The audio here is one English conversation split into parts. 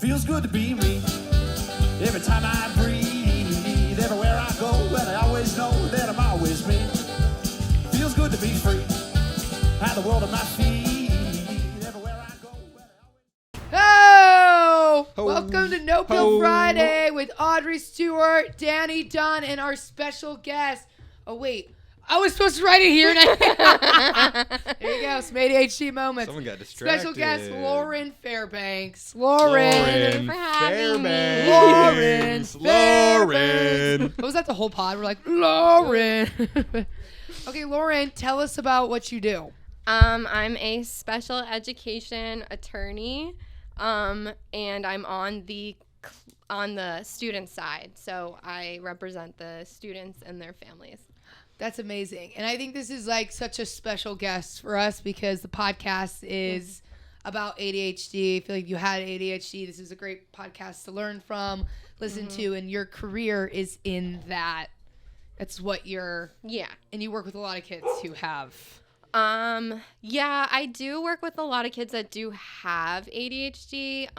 Feels good to be me. Every time I breathe, everywhere I go, and I always know that I'm always me. Feels good to be free. Have the world at my feet. Everywhere I go, and I always... Welcome to No Pill Friday with Audrey Stewart, Danny Dunn, and our special guest. Oh, wait. I was supposed to write it here. There you go. Some ADHD moments. Someone got distracted. Special guest, Lauren Fairbanks. Lauren. Thank you for having me. Lauren. What was that, the whole pod? We're like, Lauren. Okay, Lauren, tell us about what you do. I'm a special education attorney, and I'm on the student side, so I represent the students and their families. That's amazing. And I think this is like such a special guest for us because the podcast is about ADHD. I feel like if you had ADHD, this is a great podcast to learn from, listen to, and your career is in that. That's what you're... Yeah. And you work with a lot of kids who have... Yeah, I do work with a lot of kids that do have ADHD,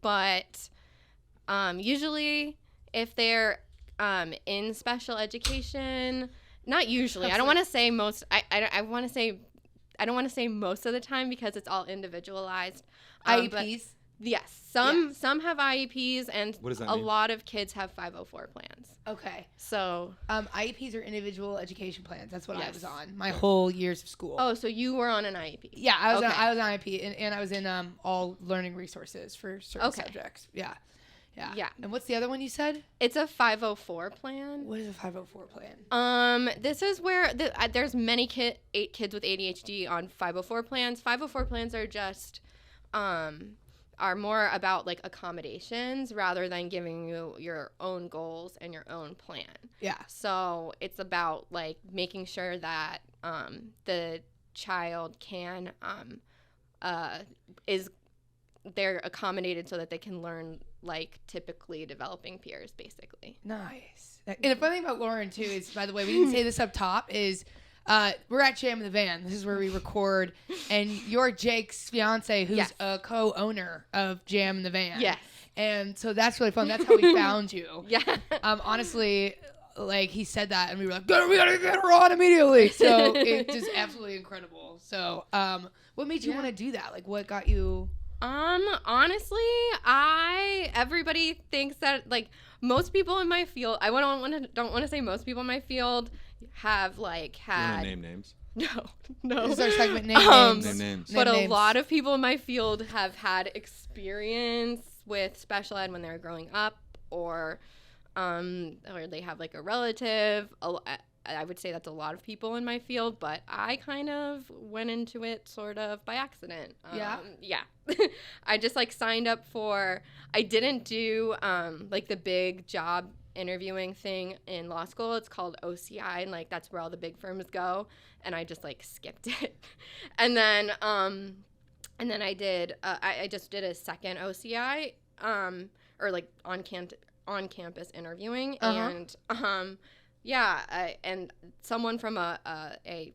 but usually if they're in special education... Not usually. I don't want to say most. I want to say, I don't want to say most of the time because it's all individualized. IEPs. Yes, some have IEPs, and what does that a mean? lot of kids have 504 plans. Okay. So IEPs are individual education plans. That's what I was on my whole years of school. Oh, so you were on an IEP? Yeah, I was on IEP, and I was in all learning resources for certain subjects. Yeah. Yeah. And what's the other one you said? It's a 504 plan. What is a 504 plan? This is where there's many kids with ADHD on 504 plans. 504 plans are just are more about like accommodations rather than giving you your own goals and your own plan. Yeah. So it's about like making sure that the child can they're accommodated so that they can learn like typically developing peers, basically. Nice. And the funny thing about Lauren too is, by the way, we didn't say this up top, is we're at Jam in the Van. This is where we record, and you're Jake's fiance, who's a co-owner of Jam in the Van. Yes. And so that's really fun. That's how we found you. Yeah. Honestly, like he said that, and we were like, we gotta get her on immediately. So it's just absolutely incredible. So, what made you want to do that? Like, what got you? Honestly, everybody thinks that like most people in my field, don't want to say most people in my field have like had. You want to name names? No. This is our segment, name names. But a lot of people in my field have had experience with special ed when they were growing up, or they have like a relative. I would say that's a lot of people in my field, but I kind of went into it sort of by accident. Yeah. I just like signed up I didn't do like the big job interviewing thing in law school. It's called OCI, and like that's where all the big firms go. And I just like skipped it. And then I did, I just did a second OCI, or like on campus interviewing. And, and someone from a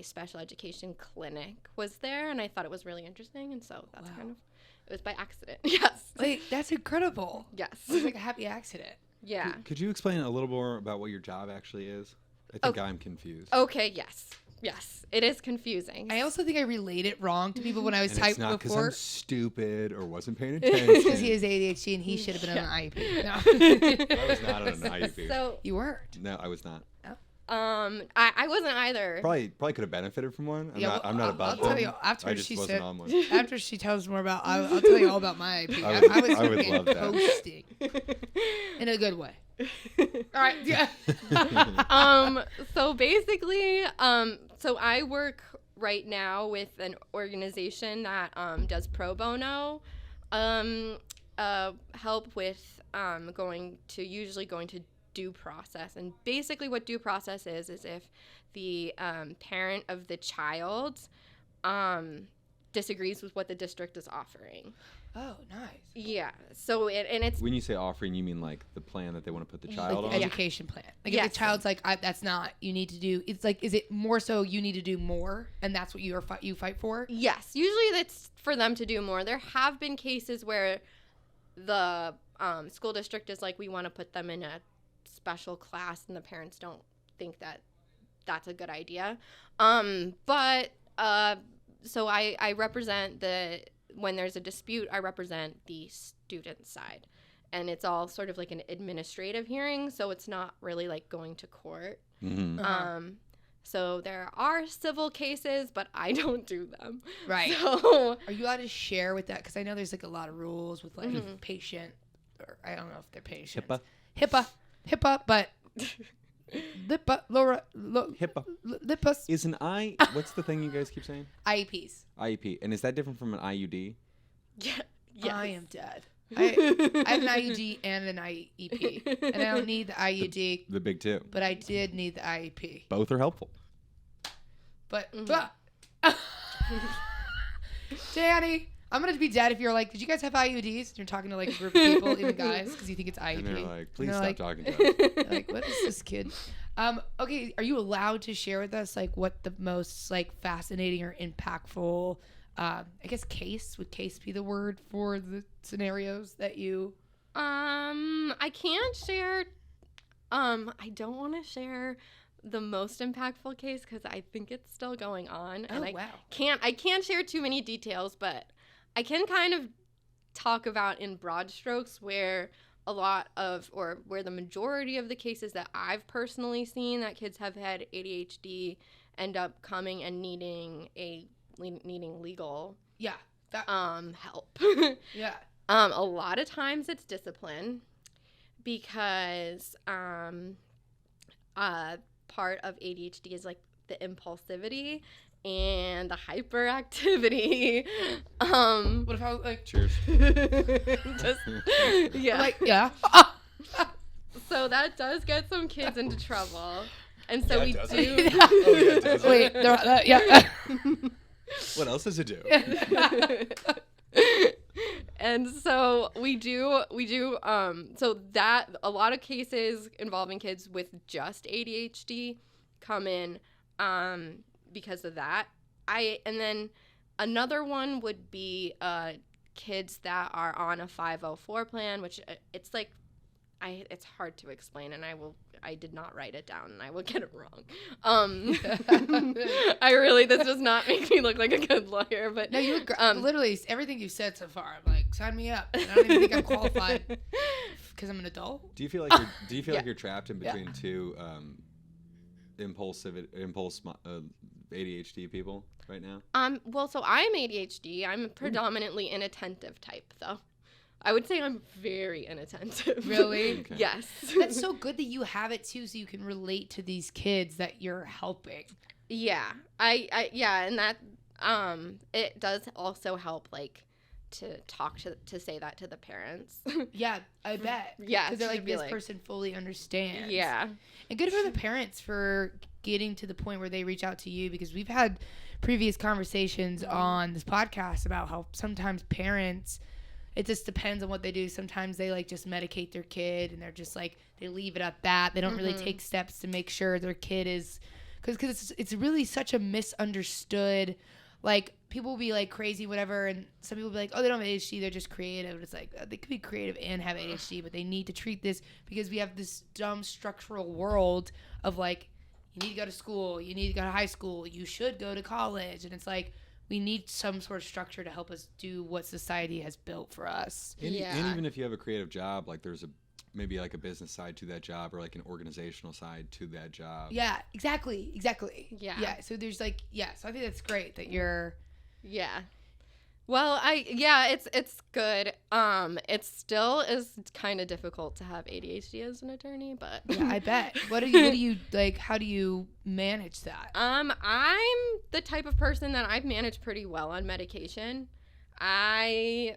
special education clinic was there, and I thought it was really interesting, and so that's it was by accident. Yes. Wait, that's incredible. Yes. It was like a happy accident. Yeah. Could you explain a little more about what your job actually is? I think I'm confused. Okay, yes. Yes, it is confusing. I also think I relayed it wrong to people when I was typing before. It's not because I'm stupid or wasn't paying attention. It's because he has ADHD and he should have been on an IEP. No. I was not on an IEP. So you weren't? No, I was not. Oh. I wasn't either. Probably could have benefited from one. I'm not about that. I'll tell you after I just she wasn't said. on one. After she tells more about, I'll tell you all about my IEP. I would love that. Hosting in a good way. All right. Yeah. So basically, so I work right now with an organization that does pro bono help with going to due process. And basically what due process is if the parent of the child disagrees with what the district is offering. Oh, nice. Yeah. So it's when you say offering, you mean like the plan that they want to put the child like on? The education plan. Like if the child's like, that's not, you need to do, it's like, is it more so you need to do more and that's what you fight for? Yes. Usually that's for them to do more. There have been cases where the school district is like, we want to put them in a special class, and the parents don't think that that's a good idea. So I represent when there's a dispute, I represent the student side. And it's all sort of like an administrative hearing, so it's not really like going to court. Mm-hmm. So there are civil cases, but I don't do them. Right. So are you allowed to share with that? Because I know there's like a lot of rules with like patient, or I don't know if they're patients. HIPAA, but HIPAA Lipus. is an I. What's the thing you guys keep saying? IEPs. IEP, and is that different from an IUD? yeah, yes. I am dead. I have an IUD and an IEP, and I don't need the IUD. The big two. But I did need the IEP. Both are helpful. But Danny, I'm gonna be dead if you're like, did you guys have IUDs? And you're talking to like a group of people, even guys, because you think it's IEP. And they're like, please they're stop like, talking to us. Like, what is this kid? Okay, are you allowed to share with us like what the most like fascinating or impactful, I guess would case be the word for the scenarios that you? I can't share. I don't want to share the most impactful case because I think it's still going on, and I can't share too many details, but I can kind of talk about in broad strokes where where the majority of the cases that I've personally seen that kids have had ADHD end up coming and needing legal help. Yeah. A lot of times it's discipline because part of ADHD is like the impulsivity and the hyperactivity. What if I was like, Cheers. Yeah. like, yeah. So that does get some kids into trouble. And so we do. Oh, yeah, it does. Wait, yeah. What else does it do? And so we do so that a lot of cases involving kids with just ADHD come in because of that. And then another one would be kids that are on a 504 plan, which it's like it's hard to explain, and I did not write it down, and I will get it wrong. This does not make me look like a good lawyer, but no, you literally everything you've said so far. I'm like, sign me up. And I don't even think I'm qualified because I'm an adult. Do you feel like you're trapped in between two impulse ADHD people right now? Well, so I'm ADHD. I'm predominantly inattentive type, though. I would say I'm very inattentive. Really? Okay. Yes. That's so good that you have it too, so you can relate to these kids that you're helping. Yeah. And that it does also help like to talk to say that to the parents. Yeah, I bet. Yeah, because they're like, this person fully understands. Yeah. And good for the parents for getting to the point where they reach out to you, because we've had previous conversations on this podcast about how sometimes parents, it just depends on what they do. Sometimes they like just medicate their kid and they're just like, they leave it at that. They don't really take steps to make sure their kid is, because it's really such a misunderstood, like people will be like crazy, whatever. And some people will be like, oh, they don't have ADHD, they're just creative. And it's like, they could be creative and have ADHD, but they need to treat this because we have this dumb structural world of like, you need to go to school, you need to go to high school, you should go to college. And it's like, we need some sort of structure to help us do what society has built for us. And even if you have a creative job, like there's maybe like a business side to that job or like an organizational side to that job. Yeah, exactly. Yeah. So there's like, so I think that's great that you're. Yeah. Well, it's good. It still is kind of difficult to have ADHD as an attorney, but Yeah, I bet. What do you like? How do you manage that? I'm the type of person that I've managed pretty well on medication. I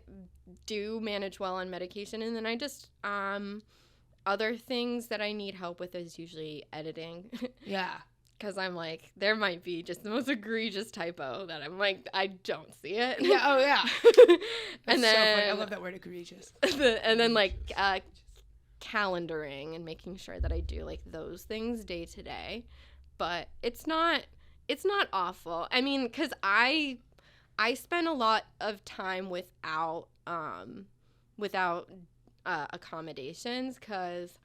do manage well on medication, and then I just other things that I need help with is usually editing. Yeah. Because I'm like, there might be just the most egregious typo that I'm like, I don't see it. Yeah. Oh, yeah. And That's then so funny. I love that word, egregious. and then like calendaring and making sure that I do like those things day to day. But it's not awful. I mean, because I spend a lot of time without without accommodations, because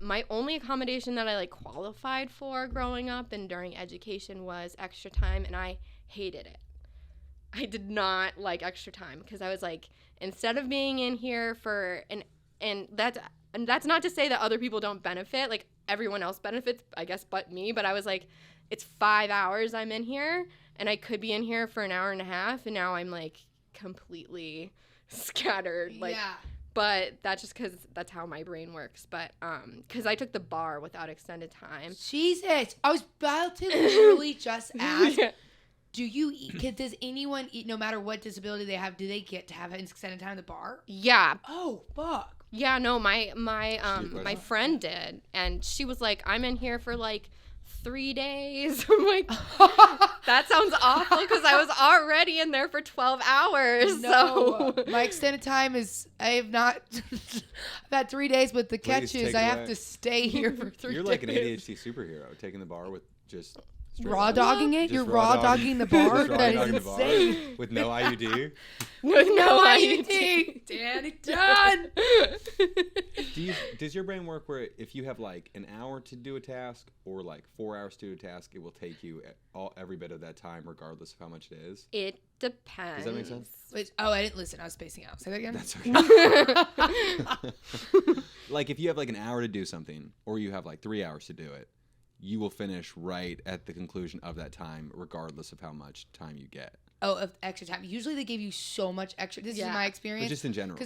my only accommodation that I like qualified for growing up and during education was extra time, and I hated it. I did not like extra time because I was like, instead of being in here for and that's not to say that other people don't benefit, like everyone else benefits, I guess, but me, but I was like, it's 5 hours I'm in here and I could be in here for an hour and a half, and now I'm like completely scattered, like Yeah. But that's just because that's how my brain works. But because I took the bar without extended time. Jesus. I was about to literally just ask, Yeah. does anyone eat, no matter what disability they have, do they get to have extended time at the bar? Yeah. Oh, fuck. Yeah, no, my friend did. And she was like, I'm in here for like 3 days. I'm like, that sounds awful because I was already in there for 12 hours. No, So my extended time is, I have not, I've had 3 days, but the catch take is I have away. to stay here for 3 days. You're like an ADHD superhero, taking the bar with just straight Raw up. dogging it? Just You're raw dogging the bar? Just raw That dogging is the bar insane. with no IUD. with no IUD. Danny done. Does your brain work where if you have like an hour to do a task or like 4 hours to do a task, it will take you every bit of that time regardless of how much it is? It depends. Does that make sense? Wait, I didn't listen. I was spacing out. Say that again. That's okay. Like if you have like an hour to do something or you have like 3 hours to do it, you will finish right at the conclusion of that time regardless of how much time you get. Oh, of extra time. Usually they give you so much extra. This is my experience. But just in general.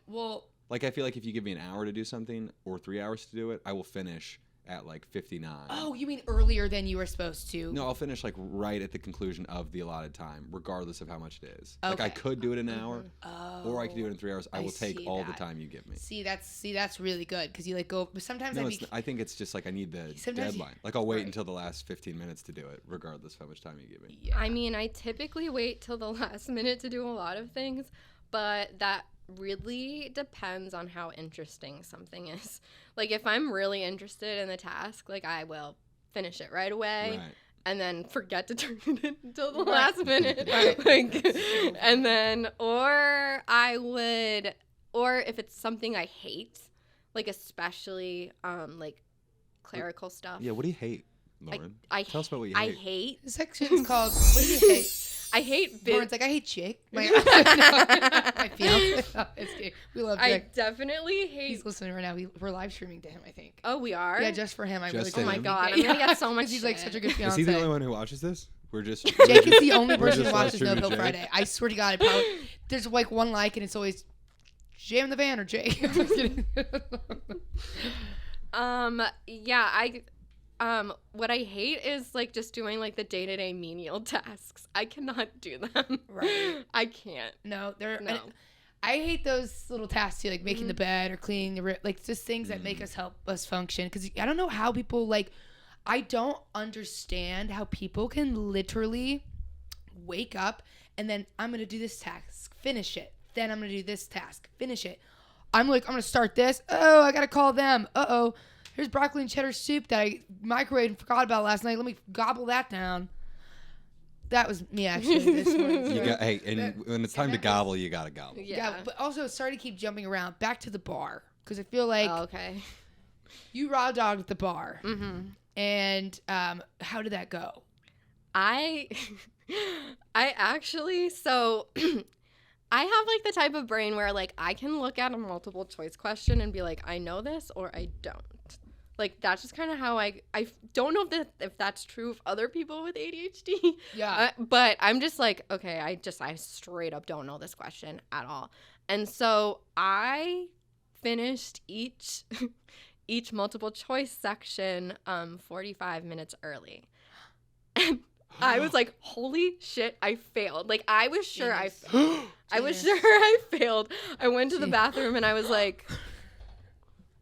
Well, Like I feel like if you give me an hour to do something or 3 hours to do it, I will finish at like 59. oh, you mean earlier than you were supposed to? No, I'll finish like right at the conclusion of the allotted time, regardless of how much it is. Like I Okay. could do it in an hour, or I could do it in 3 hours. I will see take all the that. time you give me. See, that's really good because you like go. But sometimes No, I think it's just like I need the Sometimes you- deadline. Like I'll wait right. until the last 15 minutes to do it, regardless of how much time you give me. Yeah. I mean, I typically wait till the last minute to do a lot of things, but that really depends on how interesting something is. Like if I'm really interested in the task, like I will finish it right away. Right. And then forget to turn it in until the Right. last minute. Right. Like, and then, or if it's something I hate, like especially like clerical stuff. Yeah. What do you hate, Lauren? Tell us about what you I hate. hate. This section's called. What do you hate? I hate. Lauren's like, I hate Jake. My fiance. We love I Jake. definitely hate. He's listening right now. We're live streaming to him, I think. Oh, we are. Yeah, just for him. I really Just Oh to my him? god, I'm gonna get so much. 'Cause he's like shit. such a good Is fiance. he the only one who watches this? We're just Jake is the only we're person who just watches No live Pill streaming Jake. Friday. I swear to God, there's like one like, and it's always Jay in the van or Jay. I'm just kidding. What I hate is like just doing like the day-to-day menial tasks. I cannot do them. Right. I can't. No, No. I hate those little tasks too, like making the bed or cleaning the room, like just things that make us help us function. Because I don't know how people like. I don't understand how people can literally wake up and then I'm gonna do this task, finish it. Then I'm gonna do this task, finish it. I'm like, I'm gonna start this. Oh, I gotta call them. Uh-oh. Here's broccoli and cheddar soup that I microwaved and forgot about last night. Let me gobble that down. That was me actually this morning. When it's time to gobble, you gotta gobble. Yeah, but also sorry to keep jumping around. Back to the bar because I feel like Oh, okay. you raw dogged at the bar. Mm-hmm. And how did that go? I actually, so I have like the type of brain where like I can look at a multiple choice question and be like, I know this or I don't. Like that's just kind of how I don't know if that's true of other people with ADHD. Yeah. But I'm just like, okay, I straight up don't know this question at all. And so I finished each multiple choice section 45 minutes early. And I was like, holy shit, I failed. Like I was sure I failed. I was sure I failed. I went to the bathroom and I was like,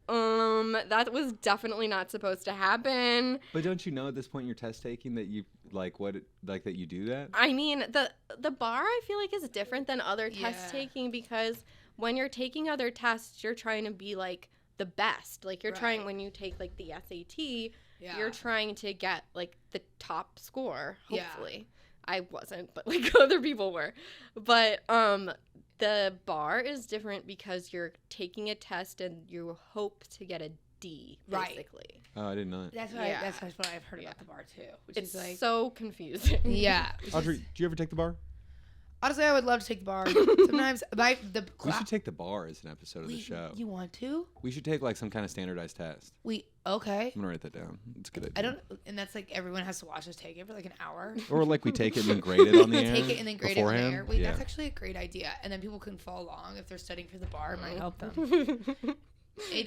that was definitely not supposed to happen. But don't you know at this point in your test taking that you that you do that? I mean, the bar I feel like is different than other test taking because when you're taking other tests, you're trying to be like the best. Like you're trying when you take like the SAT, you're trying to get like the top score, hopefully. I wasn't, but like other people were. But the bar is different because you're taking a test and you hope to get a D, basically. Oh, I didn't know that. That's what I've heard about the bar too. Which It's is like so confusing. yeah. Audrey, do you ever take the bar? Honestly, I would love to take the bar. Sometimes We should take the bar as an episode of the show. You want to? We should take like some kind of standardized test. Okay. I'm gonna write that down. It's a good idea. I don't, and that's like everyone has to watch us take it for like an hour. Or like we take it and then grade it on the air. Take it and then grade it on the air. Yeah. That's actually a great idea. And then people can follow along if they're studying for the bar. It might help them.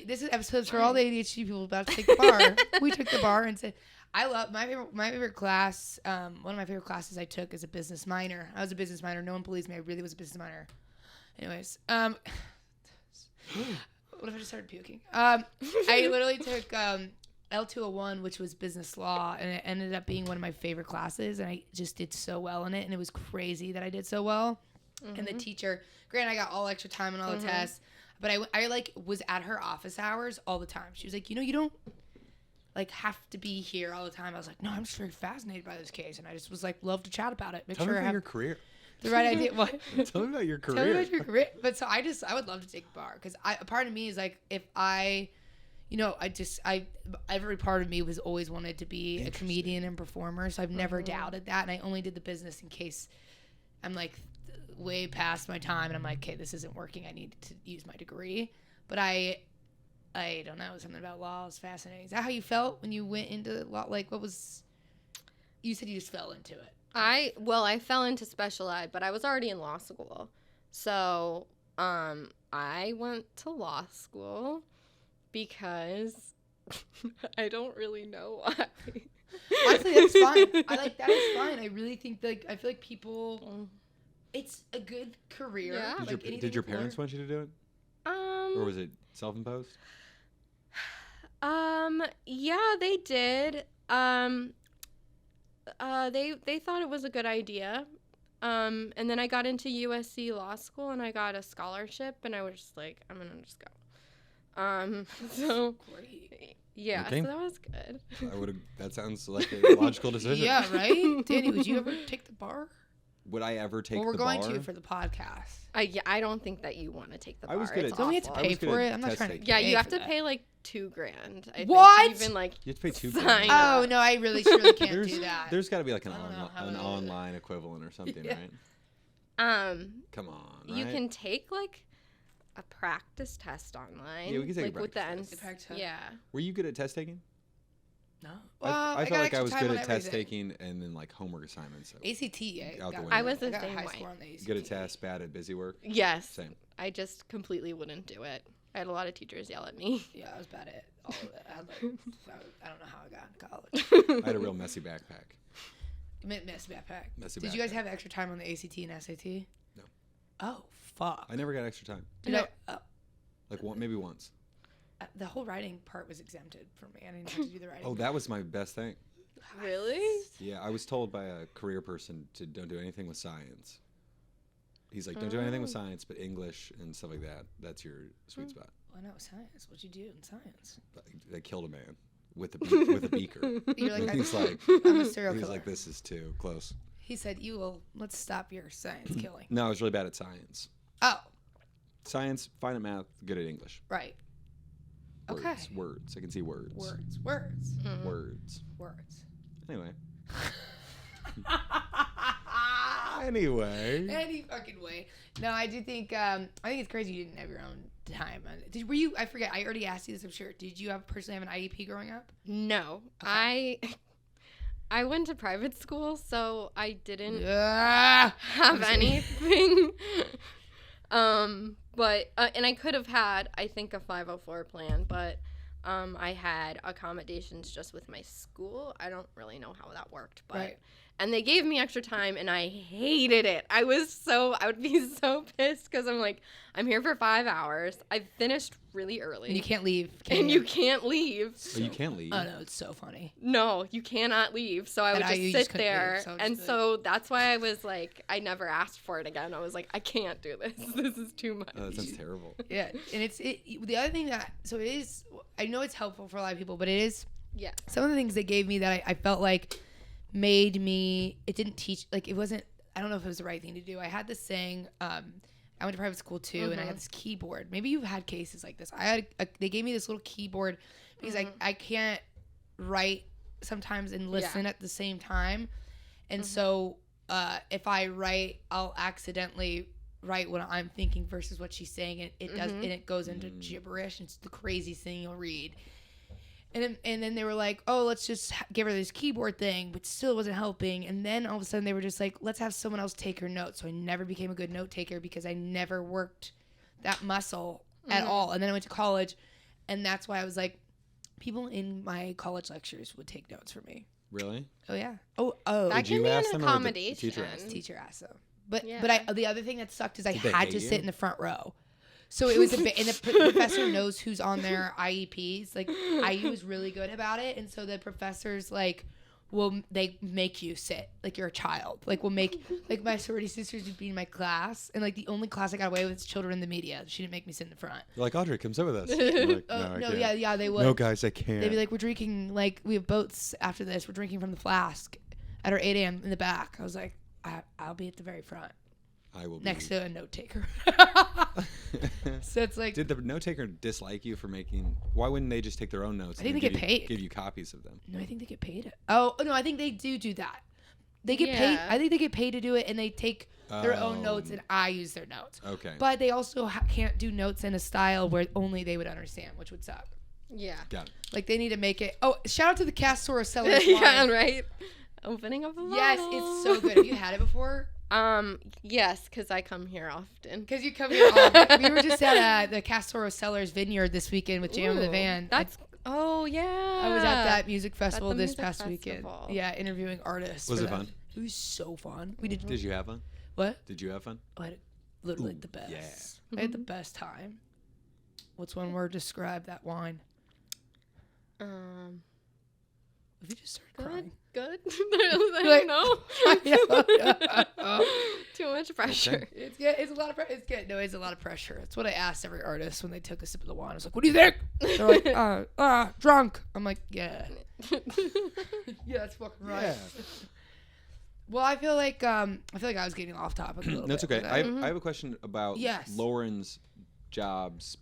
This is episodes for all the ADHD people about to take the bar. We took the bar and said, I love my favorite class. One of my favorite classes I took is a business minor. I was a business minor. No one believes me. I really was a business minor. Anyways, what if I just started puking? I literally took L201, which was business law, and it ended up being one of my favorite classes, and I just did so well in it, and it was crazy that I did so well. And the teacher, granted, I got all extra time and all the tests, but I like was at her office hours all the time. She was like, you don't like have to be here all the time. I was like, no, I'm just very fascinated by this case, and I just was like, love to chat about it. Tell me about your career. The right idea. What? Tell me about your career. Tell me about your career. But so I would love to take the bar because a part of me is like, if I, every part of me was always wanted to be a comedian and performer. So I've never doubted that. And I only did the business in case I'm like way past my time and I'm like, okay, this isn't working. I need to use my degree. But I don't know. Something about law is fascinating. Is that how you felt when you went into law? Like, you said you just fell into it. I fell into special ed, but I was already in law school. So I went to law school because I don't really know why. Honestly, that's fine. That is fine. I really think I feel like people, it's a good career. Yeah. Did your parents want you to do it? Or was it self-imposed? Yeah, they did. They thought it was a good idea. And then I got into USC Law School and I got a scholarship and I was just like, I'm gonna just go. So great. Yeah, okay. So that was good. That sounds like a logical decision. Yeah, right? Danny, would you ever take the bar? Would I ever take the bar? Well, we're going to for the podcast. I don't think that you want to take the bar. I was good it's at Don't we have to awful. pay for it? I'm not trying to Yeah, pay you have for to that. pay like $2,000. I What? Think, to even like You have to pay $2,000. sign Oh, up. no, I really can't do that. There's got to be like an I don't know how an it is. online equivalent or something, Yeah. right? Come on, right? You can take like a practice test online. Yeah, we can take a like with the practice test. Practice test. Yeah. Were you good at test taking? No. I got felt like I extra was time good on at test everything. taking and then like homework assignments. So ACT, Out the window. I was the got a same high way. score on the ACT. good at tests, bad at busy work. Yes. Same. I just completely wouldn't do it. I had a lot of teachers yell at me. Yeah, I was bad at all of it. I don't know how I got in college. I had a real messy backpack. Messy backpack. Messy Did you guys backpack. have extra time on the ACT and SAT? No. Oh, fuck. I never got extra time. Like maybe once. The whole writing part was exempted for me. I didn't have to do the writing. Oh, that was my best thing. Really? Yeah, I was told by a career person to don't do anything with science. He's like, don't do anything with science, but English and stuff like that. That's your sweet spot. Well, no, science. What'd you do in science? They killed a man with a beaker. You're like, He's like, I'm a serial he's killer. like, this is too close. He said, let's stop your science killing. No, I was really bad at science. Oh, Science, fine at math, good at English. right. Words, Okay. Words. I can see words. Words. Words. Anyway. Anyway. Any fucking way. No, I do think, I think it's crazy you didn't have your own time. Were you, I forget, I already asked you this, I'm sure. Did you personally have an IEP growing up? No. Okay. I went to private school, so I didn't Yeah. have anything. But and I could have had, I think, a 504 plan, but I had accommodations just with my school. I don't really know how that worked, but Right. and they gave me extra time, and I hated it. I would be so pissed because I'm like, I'm here for 5 hours. I finished really early, And you can't leave. and you can't leave. Oh, you can't leave. Oh, no, it's so funny. No, you cannot leave. So I would And just you sit just couldn't leave, there. so it was And just so that's why I was like, I never asked for it again. I was like, I can't do this. This is too much. Oh, that sounds terrible. Yeah, and the other thing so it is, I know it's helpful for a lot of people, but it is, Yeah. some of the things they gave me that I felt like made me, it didn't teach, like it wasn't, I don't know if it was the right thing to do. I had this saying, I went to private school too, and I had this keyboard. Maybe you've had cases like this. They gave me this little keyboard because I can't write sometimes and listen at the same time. And so if I write, I'll accidentally write what I'm thinking versus what she's saying, and it does, and it goes into gibberish. It's the craziest thing you'll read. And then they were like, oh, let's just give her this keyboard thing, but still wasn't helping. And then all of a sudden they were just like, let's have someone else take her notes. So I never became a good note taker because I never worked that muscle at all. And then I went to college, and that's why I was like, people in my college lectures would take notes for me. Really? Oh, yeah. Oh. That Did you can be ask an them or the accommodation. teacher asked them? Teacher asked them. But Yeah. the other thing that sucked is I Did they had hate to you? sit in the front row. So it was a bit, and the professor knows who's on their IEPs. Like, IU is really good about it. And so the professors, like, they make you sit like you're a child. Like, like, my sorority sisters would be in my class. And, like, the only class I got away with is children in the media. She didn't make me sit in the front. You're like, Audrey, come sit with us. I'm like, I No, can't. yeah, they would. No, guys, I can't. They'd be like, we're drinking, like, we have boats after this. We're drinking from the flask at our 8 a.m. in the back. I was like, I'll be at the very front. I will be Next to a note taker. So it's like, Did the note taker dislike you for making? Why wouldn't they just take their own notes? I think and they then get paid. Give you copies of them. no, I think they get paid. Oh no, I think they do that. They get paid. Yeah. I think they get paid to do it, and they take their own notes, and I use their notes. Okay. But they also can't do notes in a style where only they would understand, which would suck. Yeah. Got it. Like, they need to make it. Oh, shout out to the Castoro Cellars Yeah, wine. right. Opening up a bottle. Yes, it's so good. Have you had it before? Yes, because I come here often. Because you come here all we were just at the Castoro Cellars Vineyard this weekend with Jam in the Ooh, Van. That's yeah. I was at that music festival the this music past weekend. festival. Yeah, interviewing artists. Was for it them. fun? It was so fun. We did. Did you have fun? What? Did you have fun? I had literally Ooh, the best. yeah. I had the best time. What's one word to describe that wine? If you just started crying. Good. I don't know. Too much pressure. It's good. It's a lot of pressure. It's good. No, it's a lot of pressure. It's what I asked every artist when they took a sip of the wine. I was like, "What do you think?" They're like, drunk." I'm like, "Yeah, yeah, that's fucking right." Yeah. Well, I feel like I was getting off topic a little That's bit. okay. I have a question about Yes. Lauren's jobs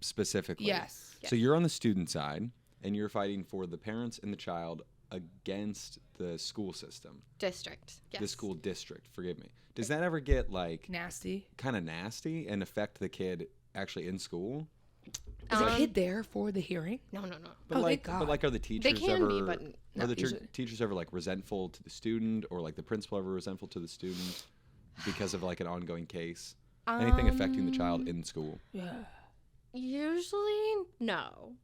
specifically. Yes. So you're on the student side, and you're fighting for the parents and the child against the school system. District. Yes. The school district, forgive me. Does that ever get, like, Nasty. kind of nasty and affect the kid actually in school? Is the kid there for the hearing? No. But Oh, like, thank God. but like, are the teachers can ever? be, but are not the usually. teachers ever, like, resentful to the student, or like the principal ever resentful to the student because of, like, an ongoing case? Anything affecting the child in school? Yeah. Usually, no.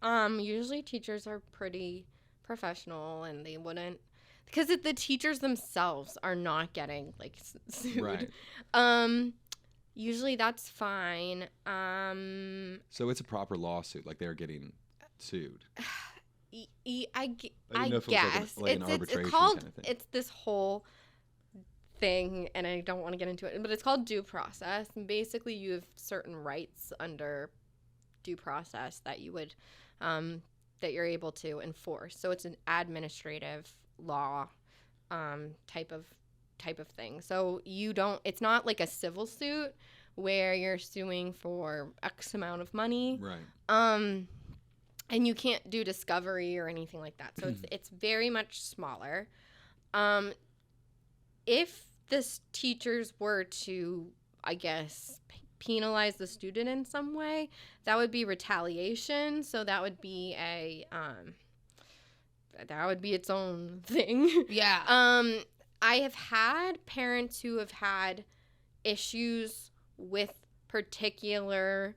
Usually teachers are pretty professional, and they wouldn't, because the teachers themselves are not getting, like, sued. Right. Usually that's fine. So it's a proper lawsuit, like they're getting sued. I didn't know if it was guess like an arbitration it's called kind of thing. it's this whole thing, and I don't want to get into it, but it's called due process, and basically you have certain rights under due process that you would that you're able to enforce. So it's an administrative law type of thing. So it's not like a civil suit where you're suing for X amount of money. Right. And you can't do discovery or anything like that. So it's very much smaller. If the teachers were to, I guess, penalize the student in some way, that would be retaliation. So that would be its own thing. Yeah. I have had parents who have had issues with particular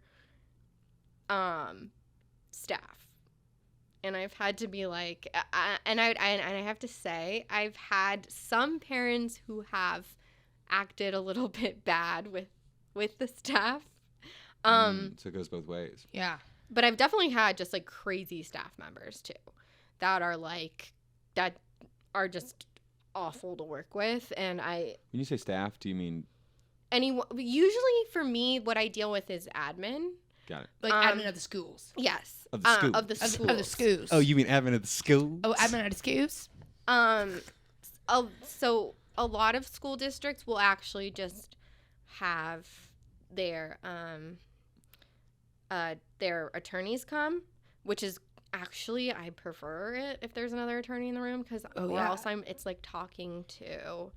staff. And I've had to be like, and I have to say, I've had some parents who have acted a little bit bad with the staff. So it goes both ways. Yeah. But I've definitely had just, like, crazy staff members too, that are just awful to work with. And When you say staff, do you mean? Usually for me, what I deal with is admin. Got it. Like admin of the schools. Yes. Of the schools. Of the schools. Of the schools. Oh, you mean admin at the school? Oh, admin of the schools? So a lot of school districts will actually just have their attorneys come, which is actually I prefer it if there's another attorney in the room because else it's like talking to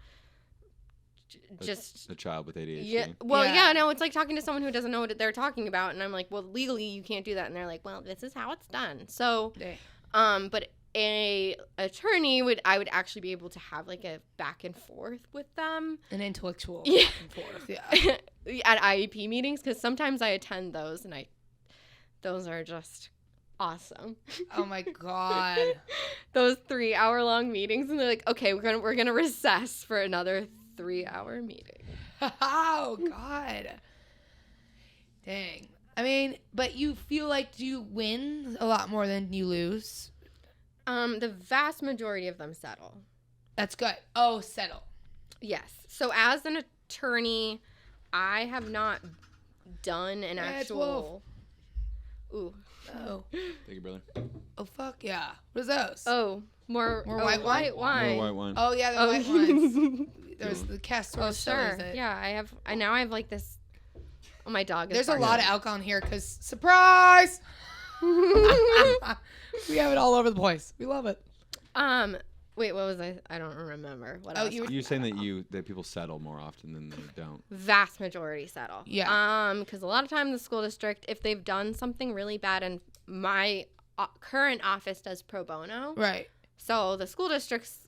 just a child with ADHD. Yeah. Well, no, it's like talking to someone who doesn't know what they're talking about, and I'm like, well, legally you can't do that, and they're like, well, this is how it's done. So, but a attorney I would actually be able to have like a back and forth with them, an intellectual back and forth, at IEP meetings because sometimes I attend those, and those are just awesome. Oh my god, those 3-hour-long meetings, and they're like, okay, we're gonna recess for another 3-hour meeting. Oh god, dang. I mean, but you feel like you win a lot more than you lose. The vast majority of them settle. That's good. Oh, settle. Yes. So as an attorney, I have not done an actual. Ooh. Oh. Thank you, brother. Oh fuck yeah. What is those? Oh, more white wine. More white wine. Oh yeah, the white ones. There's the cast. Oh sure. Yeah, I now have like this. Oh, my dog is. There's barking. a lot of alcohol in here because surprise. We have it all over the place. We love it. Wait, what was I? I don't remember. What Oh, else? You're saying that people settle more often than they don't. Vast majority settle. Yeah. Because a lot of times the school district, if they've done something really bad, and my current office does pro bono. Right. So the school districts.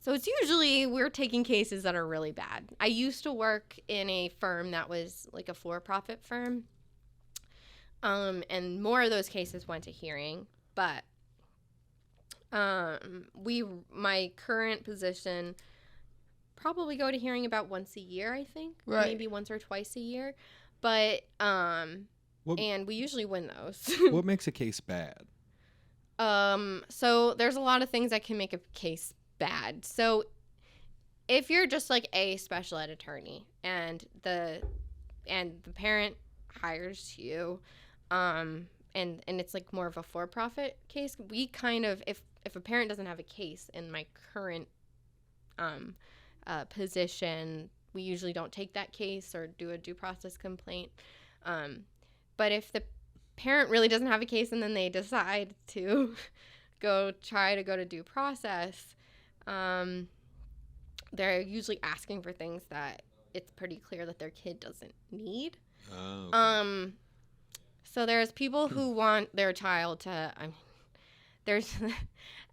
So it's usually we're taking cases that are really bad. I used to work in a firm that was like a for-profit firm. And more of those cases went to hearing, but my current position probably go to hearing about once a year, I think. Right. Maybe once or twice a year. But and we usually win those. What makes a case bad? So there's a lot of things that can make a case bad. So if you're just like a special ed attorney and the parent hires you, and it's like more of a for-profit case, we kind of if a parent doesn't have a case in my current position, we usually don't take that case or do a due process complaint. But if the parent really doesn't have a case and then they decide to try to go to due process, they're usually asking for things that it's pretty clear that their kid doesn't need. Oh, okay. So there's people who want their child to,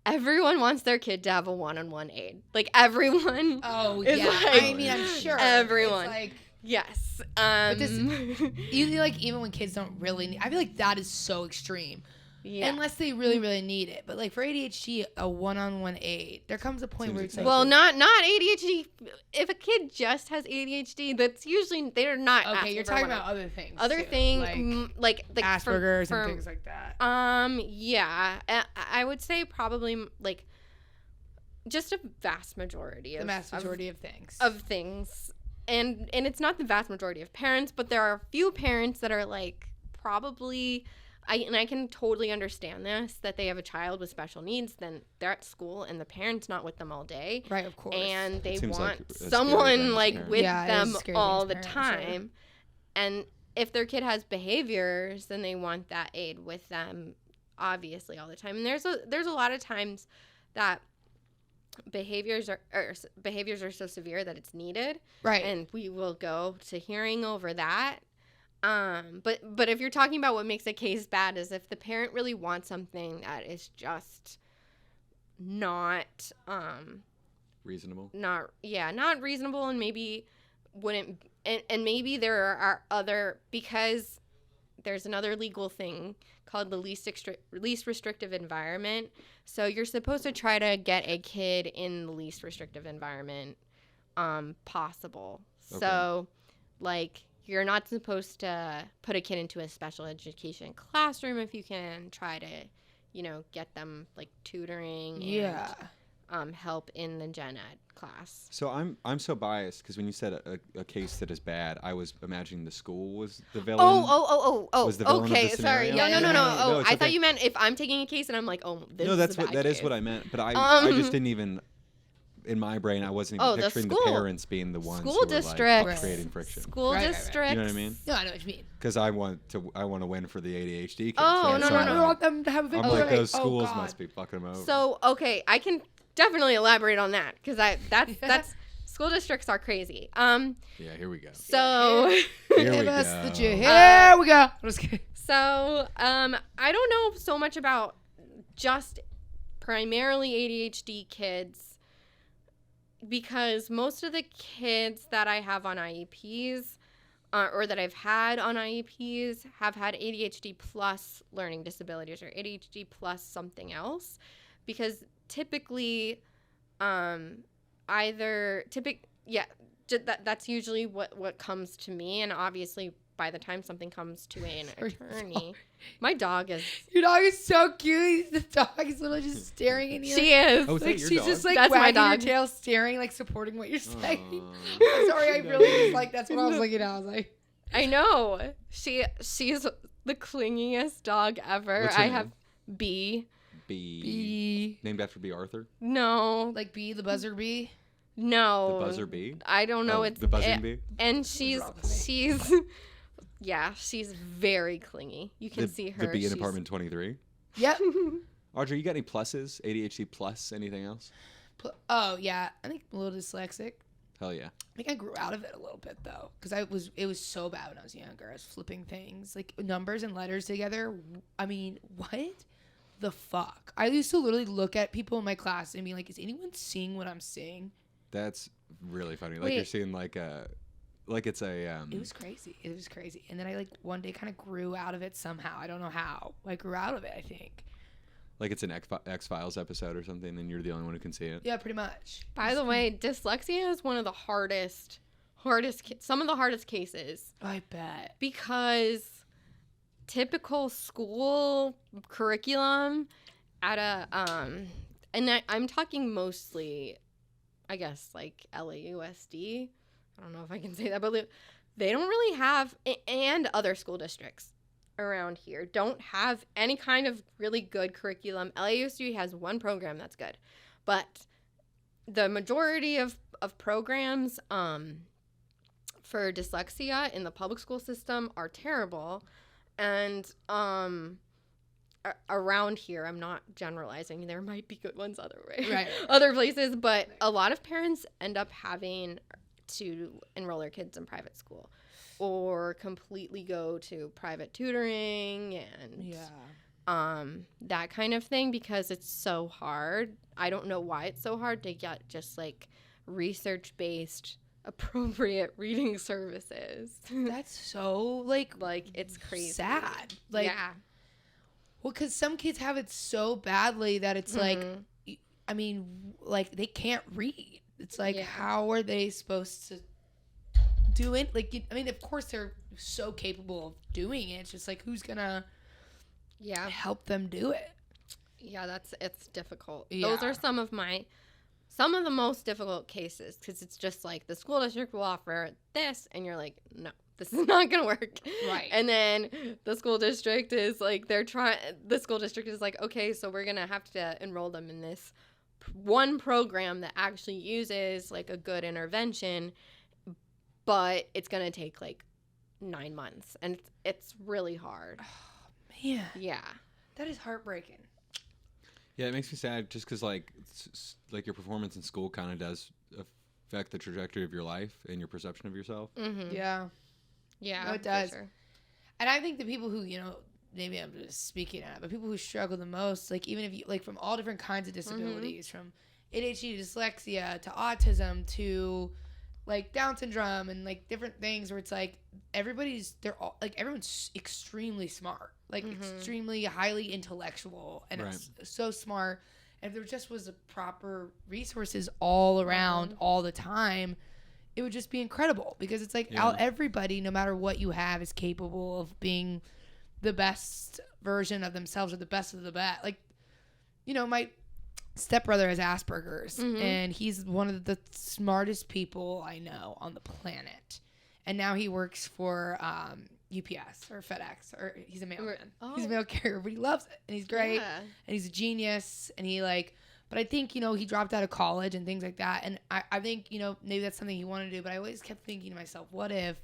everyone wants their kid to have a one-on-one aid. Like everyone. Oh is yeah. like, I mean, I'm sure everyone. It's like, yes. but this, you feel like even when kids don't really need, I feel like that is so extreme. Yeah. Unless they really, really need it. But like for ADHD, a one-on-one aid, there comes a point Seems where it's excessive. Well, not ADHD. If a kid just has ADHD, that's usually they're not. okay, asking you're for talking one-on-one. about other things. Other too, thing, like Asperger's for, and things like that. Yeah, I would say probably like just a vast majority The vast majority of things. of things, and it's not the vast majority of parents, but there are a few parents that are like probably. I can totally understand this, that they have a child with special needs, then they're at school and the parent's not with them all day. Right, of course. And they Seems like want a scary someone thing as like parents. with Yeah, it them is a scary all thing the as parents, time. And if their kid has behaviors, then they want that aid with them obviously all the time. And there's a lot of times that behaviors are so severe that it's needed. Right. And we will go to hearing over that. But if you're talking about what makes a case bad is if the parent really wants something that is just not Reasonable. not reasonable, and maybe wouldn't, and maybe there are other, because there's another legal thing called the least restrictive environment. So you're supposed to try to get a kid in the least restrictive environment possible. Okay. So like you're not supposed to put a kid into a special education classroom if you can try to, get them like tutoring and help in the gen ed class. So I'm so biased because when you said a case that is bad, I was imagining the school was the villain. Oh. Was the villain of the Okay, sorry. scenario? No. Yeah. Oh, No, it's I thought okay. you meant if I'm taking a case and I'm like, oh, this No, is that's a bad that is case. what I meant. But I just didn't even in my brain, I wasn't Oh, even the picturing the school- parents being the ones school who were districts. like creating friction. School Right. districts. You know what I mean? No, I know what you mean. Because I want to win for the ADHD kids. Oh, right? no, So no, I'm no. I like- want them to have a I'm victory. like, those Oh, schools God. must be fucking them over. So, okay, I can definitely elaborate on that because that's school districts are crazy. yeah, here we go. So Here Give we us go. the Here we go. I'm just kidding. So, I don't know so much about just primarily ADHD kids because most of the kids that I have on IEPs or that I've had on IEPs have had ADHD plus learning disabilities or ADHD plus something else because typically that's usually what comes to me, and obviously by the time something comes to an attorney, my dog is. Your dog is so cute. The dog is literally just staring in you. She is. Oh, is that Like your she's dog? just like That's my wagging her dog. tail, staring, like supporting what you're saying. Aw. I'm sorry, I really just like that's what I was looking at. I was like, I know. She's the clingiest dog ever. What's her I name? have B. bee, Named after B. Arthur? No. like bee, the buzzer bee. No. The buzzer bee? I don't know. Oh, It's the buzzing it- bee? And she's wrong with yeah, she's very clingy. You can see her. The bee in she's- apartment 23? Yep. Audrey, you got any pluses? ADHD plus? Anything else? Oh yeah, I think I'm a little dyslexic. Hell yeah. I think I grew out of it a little bit though, because it was so bad when I was younger. I was flipping things like numbers and letters together. I mean, what the fuck? I used to literally look at people in my class and be like, "Is anyone seeing what I'm seeing?" That's really funny. Like Wait. you're seeing like it's a It was crazy. It was crazy. And then I like one day kind of grew out of it somehow. I don't know how. I grew out of it. I think. like it's an X-Files episode or something, and you're the only one who can see it. Yeah, pretty much. By the way, dyslexia is one of the some of the hardest cases I bet. because typical school curriculum at a and I'm talking mostly, I guess, like LAUSD. I don't know if I can say that, but they don't really have, and other school districts around here don't have any kind of really good curriculum. LAUSD has one program that's good, but the majority of programs for dyslexia in the public school system are terrible. And around here, I'm not generalizing, there might be good ones Right. other places, but a lot of parents end up having to enroll their kids in private school or completely go to private tutoring and Yeah. that kind of thing because it's so hard. I don't know why it's so hard to get just like research-based appropriate reading services. That's so like It's crazy. sad. Like, yeah. well, because some kids have it so badly that it's like, I mean, like they can't read. It's like, Yeah. how are they supposed to do it? Like, I mean, of course they're so capable of doing it. It's just like, who's gonna Yeah. help them do it? Yeah, it's difficult. Yeah. Those are some of the most difficult cases because it's just like the school district will offer this and you're like, no, this is not gonna work. Right. And then the school district is like, the school district is like, okay, so we're gonna have to enroll them in this one program that actually uses like a good intervention, but it's gonna take like 9 months and it's really hard. Man, Yeah. that is heartbreaking. Yeah, it makes me sad just because like your performance in school kind of does affect the trajectory of your life and your perception of yourself. Mm-hmm. Yeah. Yeah. No, it for does. sure. And I think the people who, maybe I'm just speaking out, but people who struggle the most, like even if you, like from all different kinds of disabilities, from ADHD, dyslexia, to autism, to like Down syndrome and like different things where it's like everyone's extremely smart, like extremely highly intellectual and Right. it's so smart. And if there just was a proper resources all around all the time, it would just be incredible because it's like Yeah. everybody, no matter what you have, is capable of being the best version of themselves or the best of the best. Like, my stepbrother has Asperger's and he's one of the smartest people I know on the planet. And now he works for UPS or FedEx, or he's a mailman. Oh. He's a mail carrier, but he loves it and he's great Yeah. and he's a genius and he like But I think, he dropped out of college and things like that. And I think, maybe that's something he wanted to do. But I always kept thinking to myself, what if,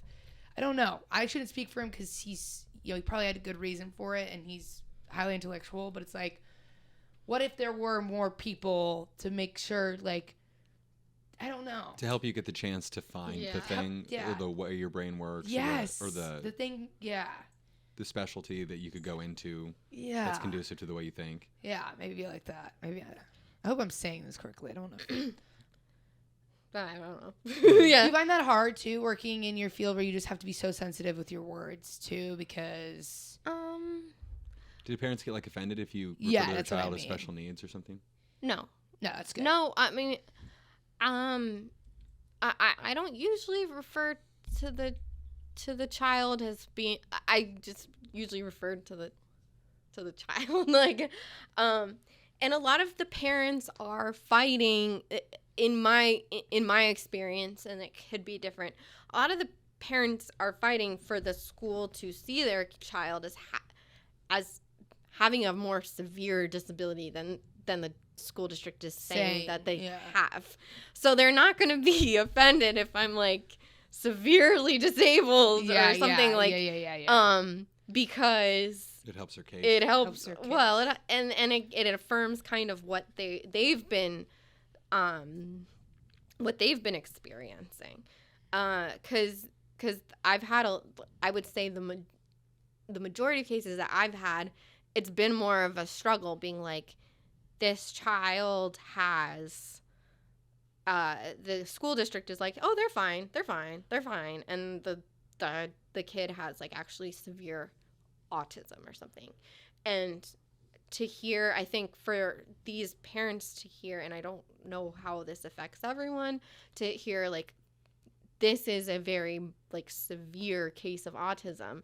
I don't know. I shouldn't speak for him because he's, he probably had a good reason for it. And he's highly intellectual. But it's like, what if there were more people to make sure, like, I don't know. To help you get the chance to find the thing, or the way your brain works. Yes. Or the thing, the specialty that you could go into. Yeah. That's conducive to the way you think. Yeah, maybe like that. Maybe I hope I'm saying this correctly. I don't know. I don't know. Do you find that hard too, working in your field where you just have to be so sensitive with your words too? Because do parents get like offended if you refer to their child as special needs or something? No, that's good. No, I mean, I don't usually refer to the child as being. I just usually refer to the child like, and a lot of the parents are fighting. In my experience, and it could be different, a lot of the parents are fighting for the school to see their child as having a more severe disability than the school district is saying that they have. So they're not going to be offended if I'm like severely disabled or something because it helps their case. It helps their case. Well, it affirms kind of what they've been experiencing, because I've had I would say the majority of cases that I've had, it's been more of a struggle being like, this child has, the school district is like, oh, they're fine, and the kid has like actually severe autism or something. And to hear, I think for these parents to hear, and I don't know how this affects everyone, to hear like this is a very like severe case of autism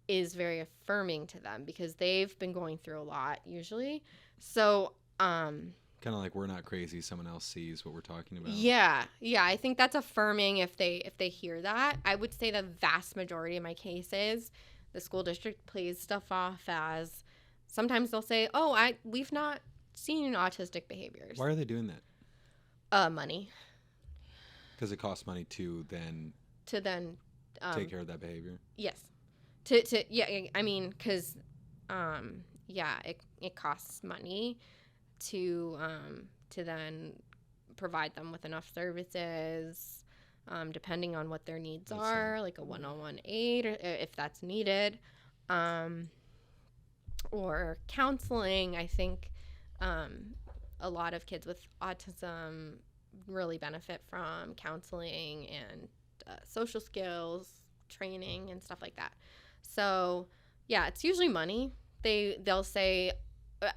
is very affirming to them because they've been going through a lot usually. So kind of like, we're not crazy, someone else sees what we're talking about. Yeah, I think that's affirming if they hear that. I would say the vast majority of my cases, the school district plays stuff off as, sometimes they'll say, oh, we've not seen autistic behaviors. Why are they doing that? Money. Because it costs money to then take care of that behavior. Yes. I mean, because it costs money to then provide them with enough services, depending on what their needs are, like a one-on-one aid if that's needed. Or counseling. I think a lot of kids with autism really benefit from counseling and social skills training and stuff like that. So yeah, it's usually money. They'll say,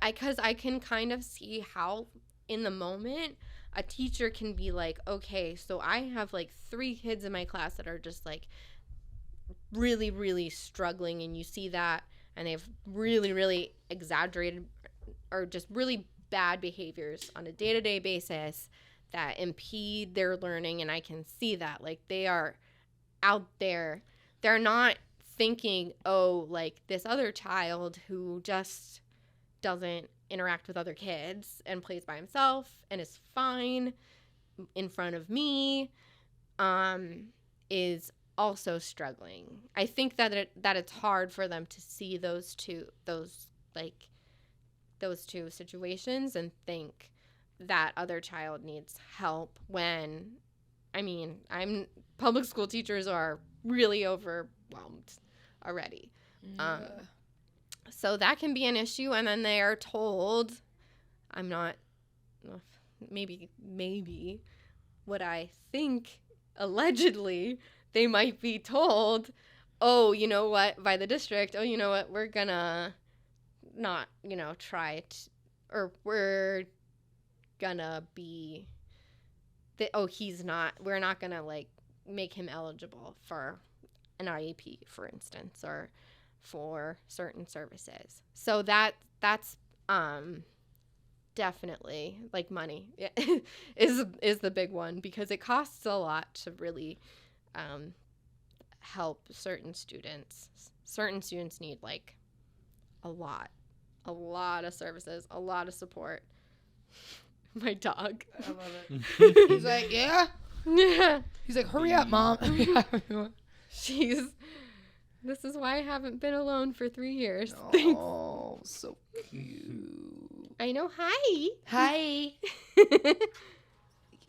because I can kind of see how in the moment a teacher can be like, okay, so I have like 3 kids in my class that are just like really, really struggling, and you see that, and they have really, really exaggerated or just really bad behaviors on a day-to-day basis that impede their learning, and I can see that. Like, they are out there. They're not thinking, oh, like this other child who just doesn't interact with other kids and plays by himself and is fine in front of me is also struggling. I think that it's hard for them to see those two situations and think that other child needs help when, I mean, public school teachers are really overwhelmed already. Yeah. So that can be an issue, and then they are told, maybe what I think allegedly they might be told, oh, you know what, by the district, oh, you know what, we're gonna not, try it, or we're gonna be, we're not gonna, like, make him eligible for an IEP, for instance, or for certain services. So that's definitely, like, money is the big one, because it costs a lot to really help certain students. Certain students need, like, a lot of services, a lot of support. My dog. I love it. He's like, yeah. Yeah. He's like, hurry up, Mom. This is why I haven't been alone for 3 years. Oh, so cute. I know. Hi. Hi.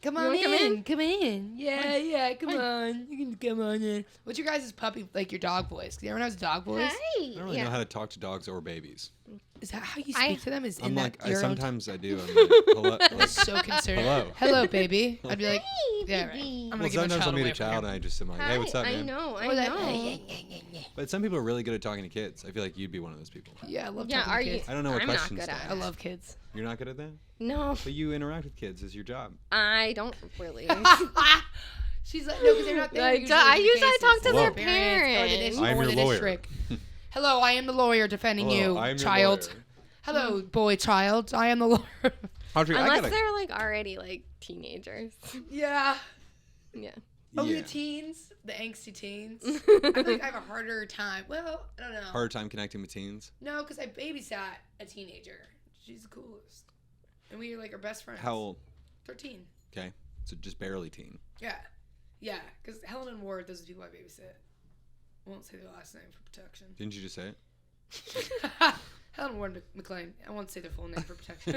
Come on in. Come in. Yeah, come on. You can come on in. What's your guys' puppy, like your dog voice? Everyone has dog voice. Hi. I don't really know how to talk to dogs or babies. Is that how you speak to them? Is I'm in like, that sometimes I do. I'm like, hello. I'm so concerned. Hello, baby. I'd be like, yeah, right. I'm Well, gonna give my sometimes I'll child meet away a from child him. and I just am like, hey, what's up, man? I know. But some people are really good at talking to kids. I feel like you'd be one of those people. Yeah, I love Yeah, talking are to you? kids. I don't know what I'm not questions good to at ask. I love kids. You're not good at that? No, But you interact with kids. It's your job. I don't really. She's like, no, because they're not there. I usually talk to their parents. I'm your lawyer. Hello, I am the lawyer defending you, I'm your child. lawyer. Hello, boy child. I am the lawyer. Audrey, Unless they're like already like teenagers. Yeah. Yeah. Oh, yeah. the teens, the angsty teens. I feel like I have a harder time. Well, I don't know. Harder time connecting with teens? No, because I babysat a teenager. She's the coolest. And we like are best friends. How old? 13. Okay. So just barely teen. Yeah. Yeah, because Helen and Ward, those are the people I babysit. I won't say their last name for protection. Didn't you just say it? Helen Ward McLean. I won't say their full name for protection.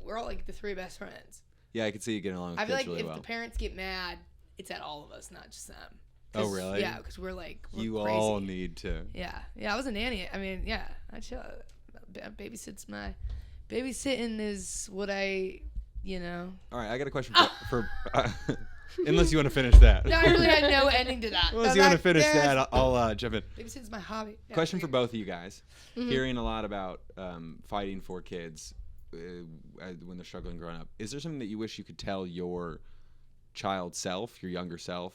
We're all like the 3 best friends. Yeah, I could see you getting along with I feel kids like really if well. the parents get mad, it's at all of us, not just them. Oh, really? Yeah, because we're You crazy. all need to. Yeah, I was a nanny. I mean, yeah, I chill. Babysitting is what I, All right, I got a question for unless you want to finish that. No, I really had no ending to that. Unless you want to finish that, I'll jump in. Babysitting's my hobby. Yeah, Question for both of you guys. Hearing a lot about fighting for kids when they're struggling growing up. Is there something that you wish you could tell your child self, your younger self,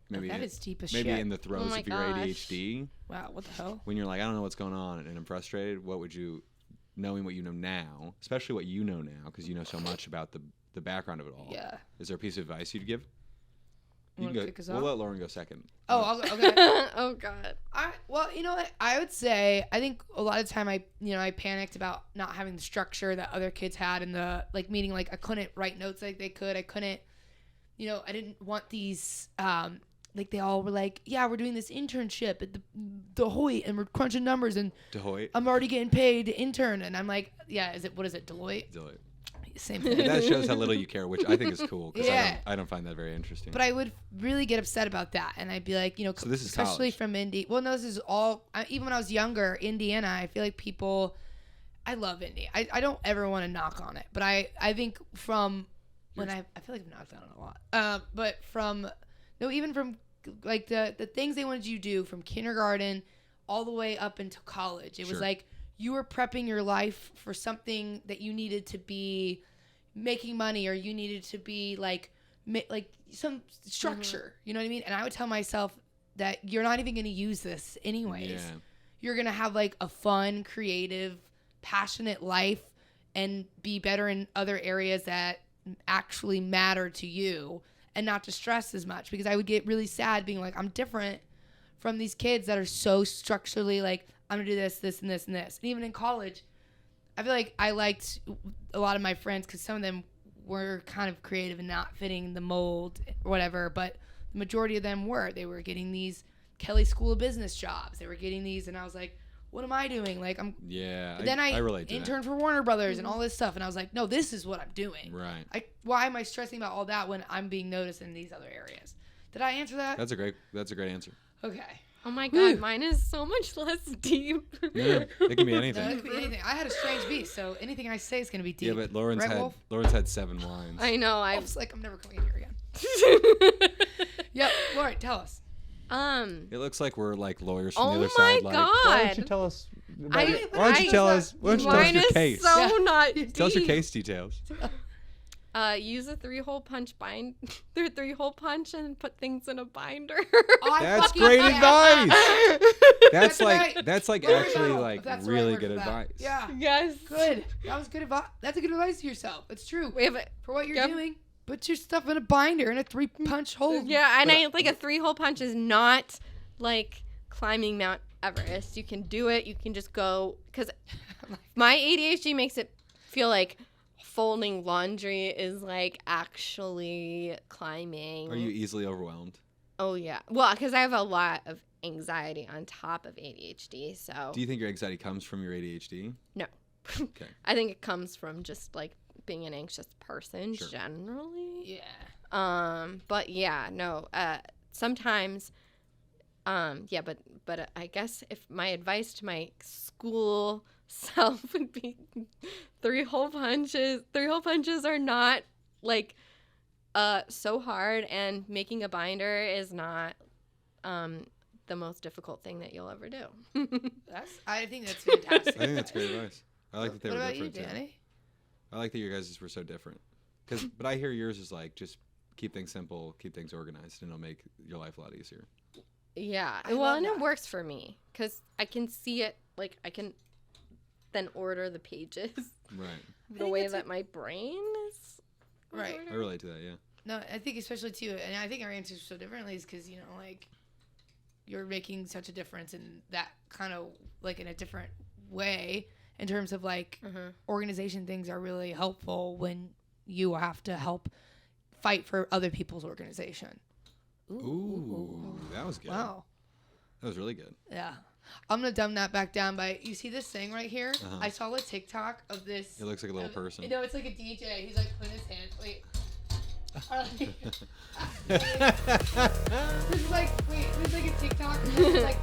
maybe that is deep as maybe shit. in the throes my of your gosh. ADHD? Wow, what the hell? When you're like, I don't know what's going on and I'm frustrated, what would you, knowing what you know now, especially what you know now, because you know so much about the background of it all. Yeah. Is there a piece of advice you'd give? You wanna kick us We'll off? let Lauren go second. Oh, okay. Oh God. Well, you know what? I would say I think a lot of the time I panicked about not having the structure that other kids had in the meaning I couldn't write notes like they could. I couldn't, I didn't want these they all were like, yeah, we're doing this internship at the Hoyt and we're crunching numbers and Deloitte. I'm already getting paid to intern and I'm like, yeah, what is it, Deloitte? Deloitte. Same thing. That shows how little you care, which I think is cool because Yeah. I don't find that very interesting. But I would really get upset about that, and I'd be like, So this is especially college. from Indy. Well, no, this is all. Even when I was younger, Indiana. I feel like people. I love Indy. I don't ever want to knock on it, but I think from when I feel like I've knocked on it a lot. But even from the things they wanted you to do from kindergarten all the way up into college. It was Sure. like you were prepping your life for something that you needed to be making money or you needed to be like some structure, you know what I mean? And I would tell myself that you're not even going to use this anyways. Yeah. You're going to have a fun, creative, passionate life and be better in other areas that actually matter to you and not to stress as much, because I would get really sad being like, I'm different from these kids that are so structurally I'm gonna do this, this, and this, and this. And even in college, I feel like I liked a lot of my friends because some of them were kind of creative and not fitting the mold or whatever, but the majority of them were. They were getting these Kelly School of Business jobs. They were getting these, and I was like, what am I doing? Yeah. Then I relate to interned for Warner Brothers and all this stuff, and I was like, no, this is what I'm doing. Right. Why am I stressing about all that when I'm being noticed in these other areas? Did I answer that? That's a great answer. Okay. Oh my God, mine is so much less deep. Yeah, it can be No, anything. it could be anything. I had a strange beast, so anything I say is going to be deep. Yeah, but Lauren's Right, Wolf? had 7 lines. I know. I was like, I'm never coming in here again. Yep, Lauren, tell us. It looks like we're lawyers from the Oh other my side. Why don't you God. tell us? I- Why don't you tell us Mine your is case? so Yeah. not Tell us your deep. case details. Use a 3-hole punch their 3-hole punch and put things in a binder. I That's fucking- great yeah. advice. That's right. that's like Glory actually medal, like if that's the right really word good for that. advice. Yeah. Yes. Good. That was good advice. That's a good advice to yourself. It's true. We have a, For what you're Yep. doing, put your stuff in a binder in a 3-punch hole. yeah, and But- a 3-hole punch is not like climbing Mount Everest. You can do it. You can just go, because my ADHD makes it feel like folding laundry is like actually climbing. Are you easily overwhelmed? Oh yeah. Well, because I have a lot of anxiety on top of ADHD. So. Do you think your anxiety comes from your ADHD? No. Okay. I think it comes from just like being an anxious person Sure. generally. Yeah. But yeah, no. Sometimes. Yeah, but I guess if my advice to my school self would be 3 hole punches. 3 hole punches are not like so hard, and making a binder is not the most difficult thing that you'll ever do. I think that's fantastic. I think that's great advice. I like that they What were about you, different too. Danny? I like that your guys' were so different. But I hear yours is like just keep things simple, keep things organized, and it'll make your life a lot easier. Yeah. I Well, love and that. it works for me because I can see it. Like I can then order the pages Right. the think way it's that my brain is. Right. I ordered. relate to that, yeah. No, I think especially too, and I think our answers so differently is because, you know, like, you're making such a difference in that kind of, like, in a different way in terms of, like, organization things are really helpful when you have to help fight for other people's organization. Ooh, that was good. Wow. That was really good. Yeah. I'm going to dumb that back down by, you see this thing right here? Uh-huh. I saw a TikTok of this. It looks like a little person. No, it's like a DJ. He's like putting his hand. Wait. This is like, wait, this is like a TikTok. And then like,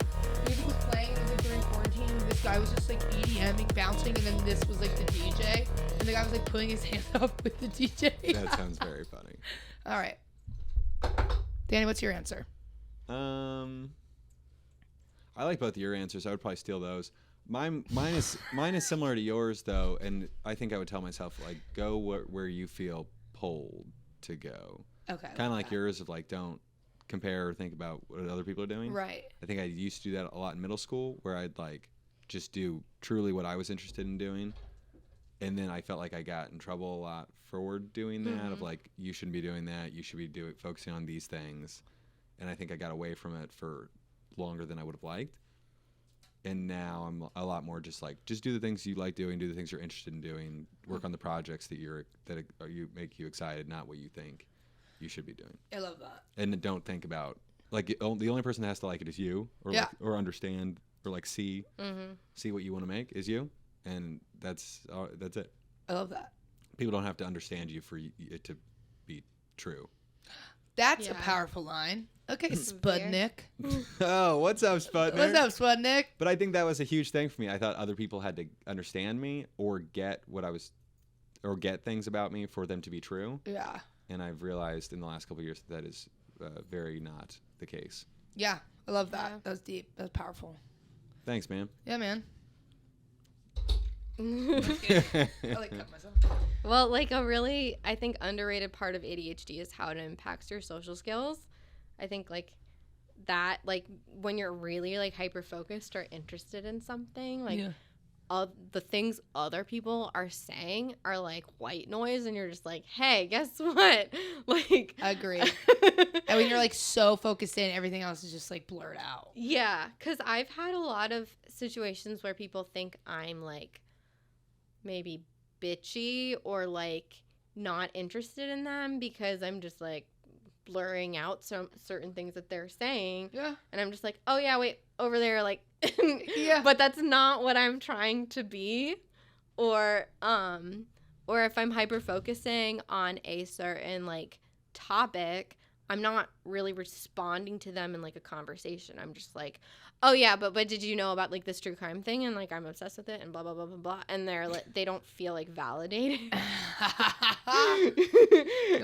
music was playing. It was like during quarantine. This guy was just like EDMing, bouncing, and then this was like the DJ. And the guy was like putting his hand up with the DJ. That sounds very funny. All right. Danny, what's your answer? I like both of your answers. I would probably steal those. Mine is similar to yours though, and I think I would tell myself like go where you feel pulled to go. Okay. Kind of like yours of like don't compare or think about what other people are doing. Right. I think I used to do that a lot in middle school where I'd like just do truly what I was interested in doing. And then I felt like I got in trouble a lot for doing that of like, you shouldn't be doing that. You should be focusing on these things. And I think I got away from it for longer than I would have liked. And now I'm a lot more just like, just do the things you like doing, do the things you're interested in doing, work on the projects that you make you excited, not what you think you should be doing. I love that. And don't think about like the only person that has to like it is you, or Yeah. like, or understand or like see what you want to make is you, and that's it. I love that. People don't have to understand you for it to be true. That's a Yeah. powerful line. Okay, Spudnik. Oh, what's up, Sputnik? What's up, Spudnik? But I think that was a huge thing for me. I thought other people had to understand me or get get things about me for them to be true. Yeah. And I've realized in the last couple of years that is very not the case. Yeah, I love that. Yeah. That was deep. That was powerful. Thanks, man. Yeah, man. I like cut myself. Well, like a really, I think, underrated part of ADHD is how it impacts your social skills. I think, like, that, like, when you're really, like, hyper-focused or interested in something, like, the things other people are saying are, like, white noise, and you're just like, hey, guess what? Like... Agreed. And when you're, like, so focused in, everything else is just, like, blurred out. Yeah, because I've had a lot of situations where people think I'm, like, maybe bitchy or like not interested in them because I'm just like blurring out some certain things that they're saying. Yeah. And I'm just like, oh yeah, wait, over there, like Yeah. But that's not what I'm trying to be. Or if I'm hyper focusing on a certain like topic, I'm not really responding to them in like a conversation. I'm just like, oh yeah, but did you know about like this true crime thing, and like I'm obsessed with it and blah blah blah blah blah, and they're like, they don't feel like validated. No,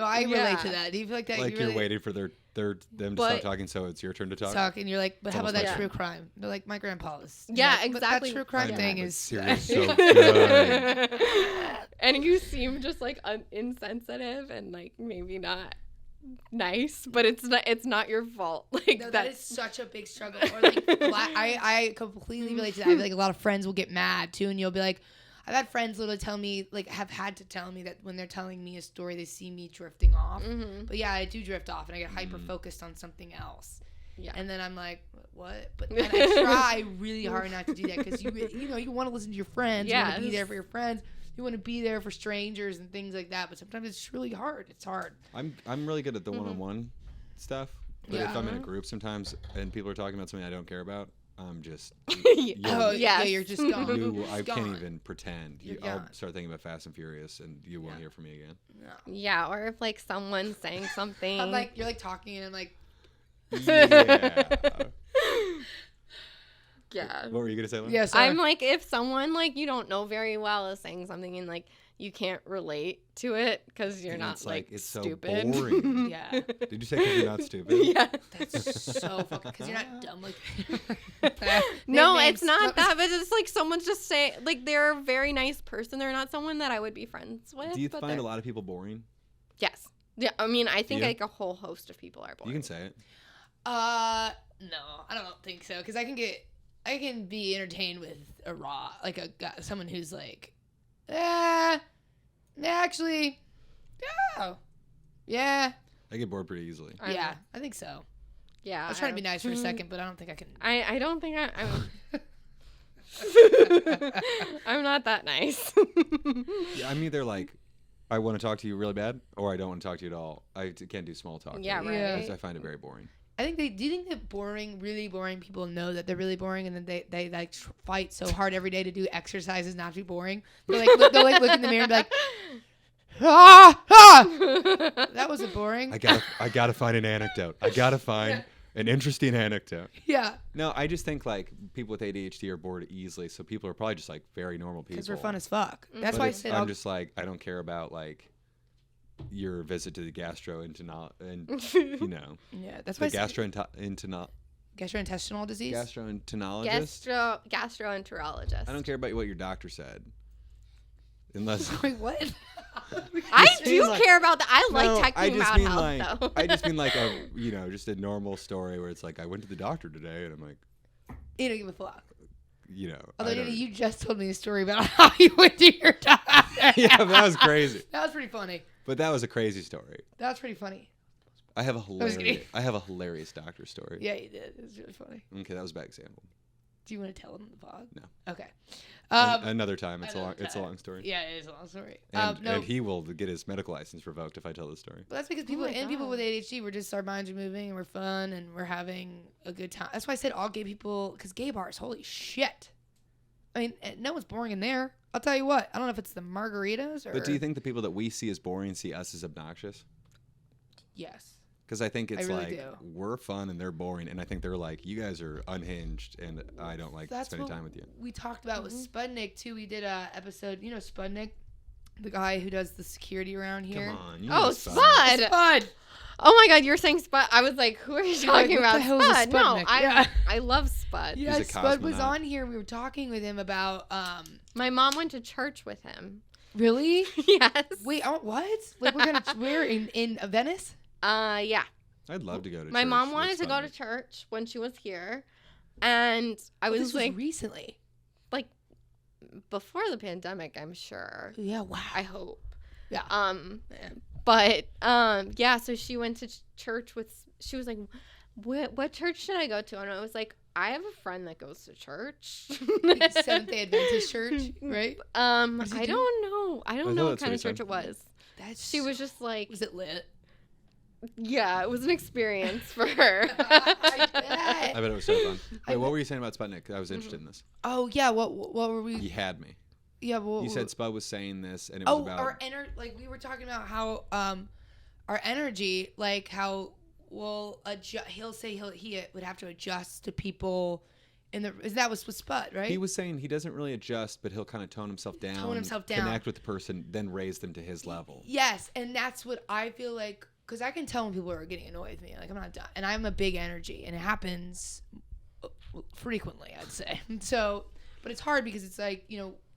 I relate to that. Do you feel like that? Like you you're really waiting for them to stop But- talking, so it's your turn to talk. talk and you're like, but how about almost that like- true crime? They're like, my grandpa is. Yeah, like, but that exactly. true crime I know, thing but is. seriously, so good. And you seem just like insensitive and like maybe not nice, but it's not your fault. Like No, that is such a big struggle. Or like, I completely relate to that. I feel like a lot of friends will get mad too, and you'll be like, I've had friends literally tell me, like, have had to tell me that when they're telling me a story, they see me drifting off. Mm-hmm. But yeah, I do drift off, and I get hyper focused on something else. Yeah. And then I'm like, what? But then I try really hard not to do that because you want to listen to your friends. You want to be there for your friends. You want to be there for strangers and things like that. But sometimes it's really hard. It's hard. I'm really good at the one-on-one stuff. But if I'm in a group sometimes and people are talking about something I don't care about, I'm just you're just gone. I can't even pretend. I'll start thinking about Fast and Furious, and you won't hear from me again. No. Yeah, or if like someone's saying something, I'm like, you're like talking, and I'm like, Yeah. yeah. What were you gonna say, Lauren? yeah. Sorry. I'm like, if someone like you don't know very well is saying something and like you can't relate to it because you're not it's like it's stupid. So boring. yeah. Did you say because you're not stupid? Yeah. That's so fucking because you're not dumb like. No, Names. it's not that, but it's like someone's just say like they're a very nice person. They're not someone that I would be friends with. Do you but find they're- a lot of people boring? Yes. Yeah. I mean, I think Yeah. like a whole host of people are boring. You can say it. No, I don't think so. Because I can be entertained with a raw, like a guy, someone who's like, actually, yeah, I get bored pretty easily. yeah, I think so. Yeah. I was trying to be nice for a second, but I don't think I can. I don't think I'm. I'm not that nice. Yeah, I'm either like, I want to talk to you really bad, or I don't want to talk to you at all. I can't do small talk. Yeah, very right. well, because I find it very boring. I think do you think that really boring people know that they're really boring, and then they like fight so hard every day to do exercises not to be boring? They'll like look in the mirror and be like, that wasn't boring. I gotta find an anecdote. I gotta find an interesting anecdote. Yeah, No, I just think like people with ADHD are bored easily, so people are probably just like very normal people. because we're fun as fuck. That's But why I said I'm just like, I don't care about like your visit to the gastrointestinal yeah. That's why the I said gastrointestinal disease. gastroenterologist. Gastroenterologist. I don't care about what your doctor said, unless Wait, what? I just do mean, like- care about that. I like No, talking about health, though. I just mean like a just a normal story where it's like I went to the doctor today and I'm like, You don't give a fuck. Although I don't- you just told me a story about how you went to your doctor. yeah, but that was crazy. That was pretty funny. But that was a crazy story. That was pretty funny. I have a was kidding. hilarious doctor story. Yeah, you did. It was really funny. Okay, that was a bad example. Do you want to tell them the pod? No. Okay. Another time. It's another It's a time. long story. Yeah, it is a long story. And, No, and he will get his medical license revoked if I tell this story. but that's because people with ADHD, we're just our minds are moving and we're fun and we're having a good time. That's why I said all gay people, because gay bars, holy shit. I mean, no one's boring in there. I'll tell you what. I don't know if it's the margaritas or. But do you think the people that we see as boring see us as obnoxious? Yes. Because I think it's really like do. we're fun and they're boring, and I think they're like, you guys are unhinged, and I don't like spending what time with you. we talked about with Spudnik too. We did a episode. You know Spudnik, the guy who does the security around here. Come on. You Oh, know Spud. Spud. Oh my God, you're saying Spud. I was like, who are you talking what about? the hell is a Spud. No, Spudnik? Yeah. I love Spud. Yeah, a Spud was cosmonaut. on here. We were talking with him about. My mom went to church with him. Really? Yes. Wait, what? Like we're in Venice? Yeah. I'd love to go to My church mom with wanted to go to Sputnik. church when she was here, and I was This like, recently. like before the pandemic, I'm sure. Yeah. Wow. I hope. Yeah. Man. But yeah. So she went to church with. She was like, "What church should I go to?" And I was like, "I have a friend that goes to church." Like Seventh-day Adventist Church, right? I does he do? don't know. I I don't thought know what that's kind what of he said. church it was. That's. She was just like, Was it lit? yeah, it was an experience for her. I bet. I bet it was so fun. Wait, what were you saying about Sputnik? I was interested in this. Oh yeah. What were we? You had me. Yeah. Well, You said Spud was saying this, and it was about. our like we were talking about how our energy, like how we'll adjust. He'll say he would have to adjust to people. That was with Spud, right? He was saying he doesn't really adjust, but he'll kind of tone himself down. Connect with the person, then raise them to his level. Yes, and that's what I feel like, because I can tell when people are getting annoyed with me. Like, I'm not done. And I'm a big energy, and it happens frequently, I'd say. So, but it's hard because it's like,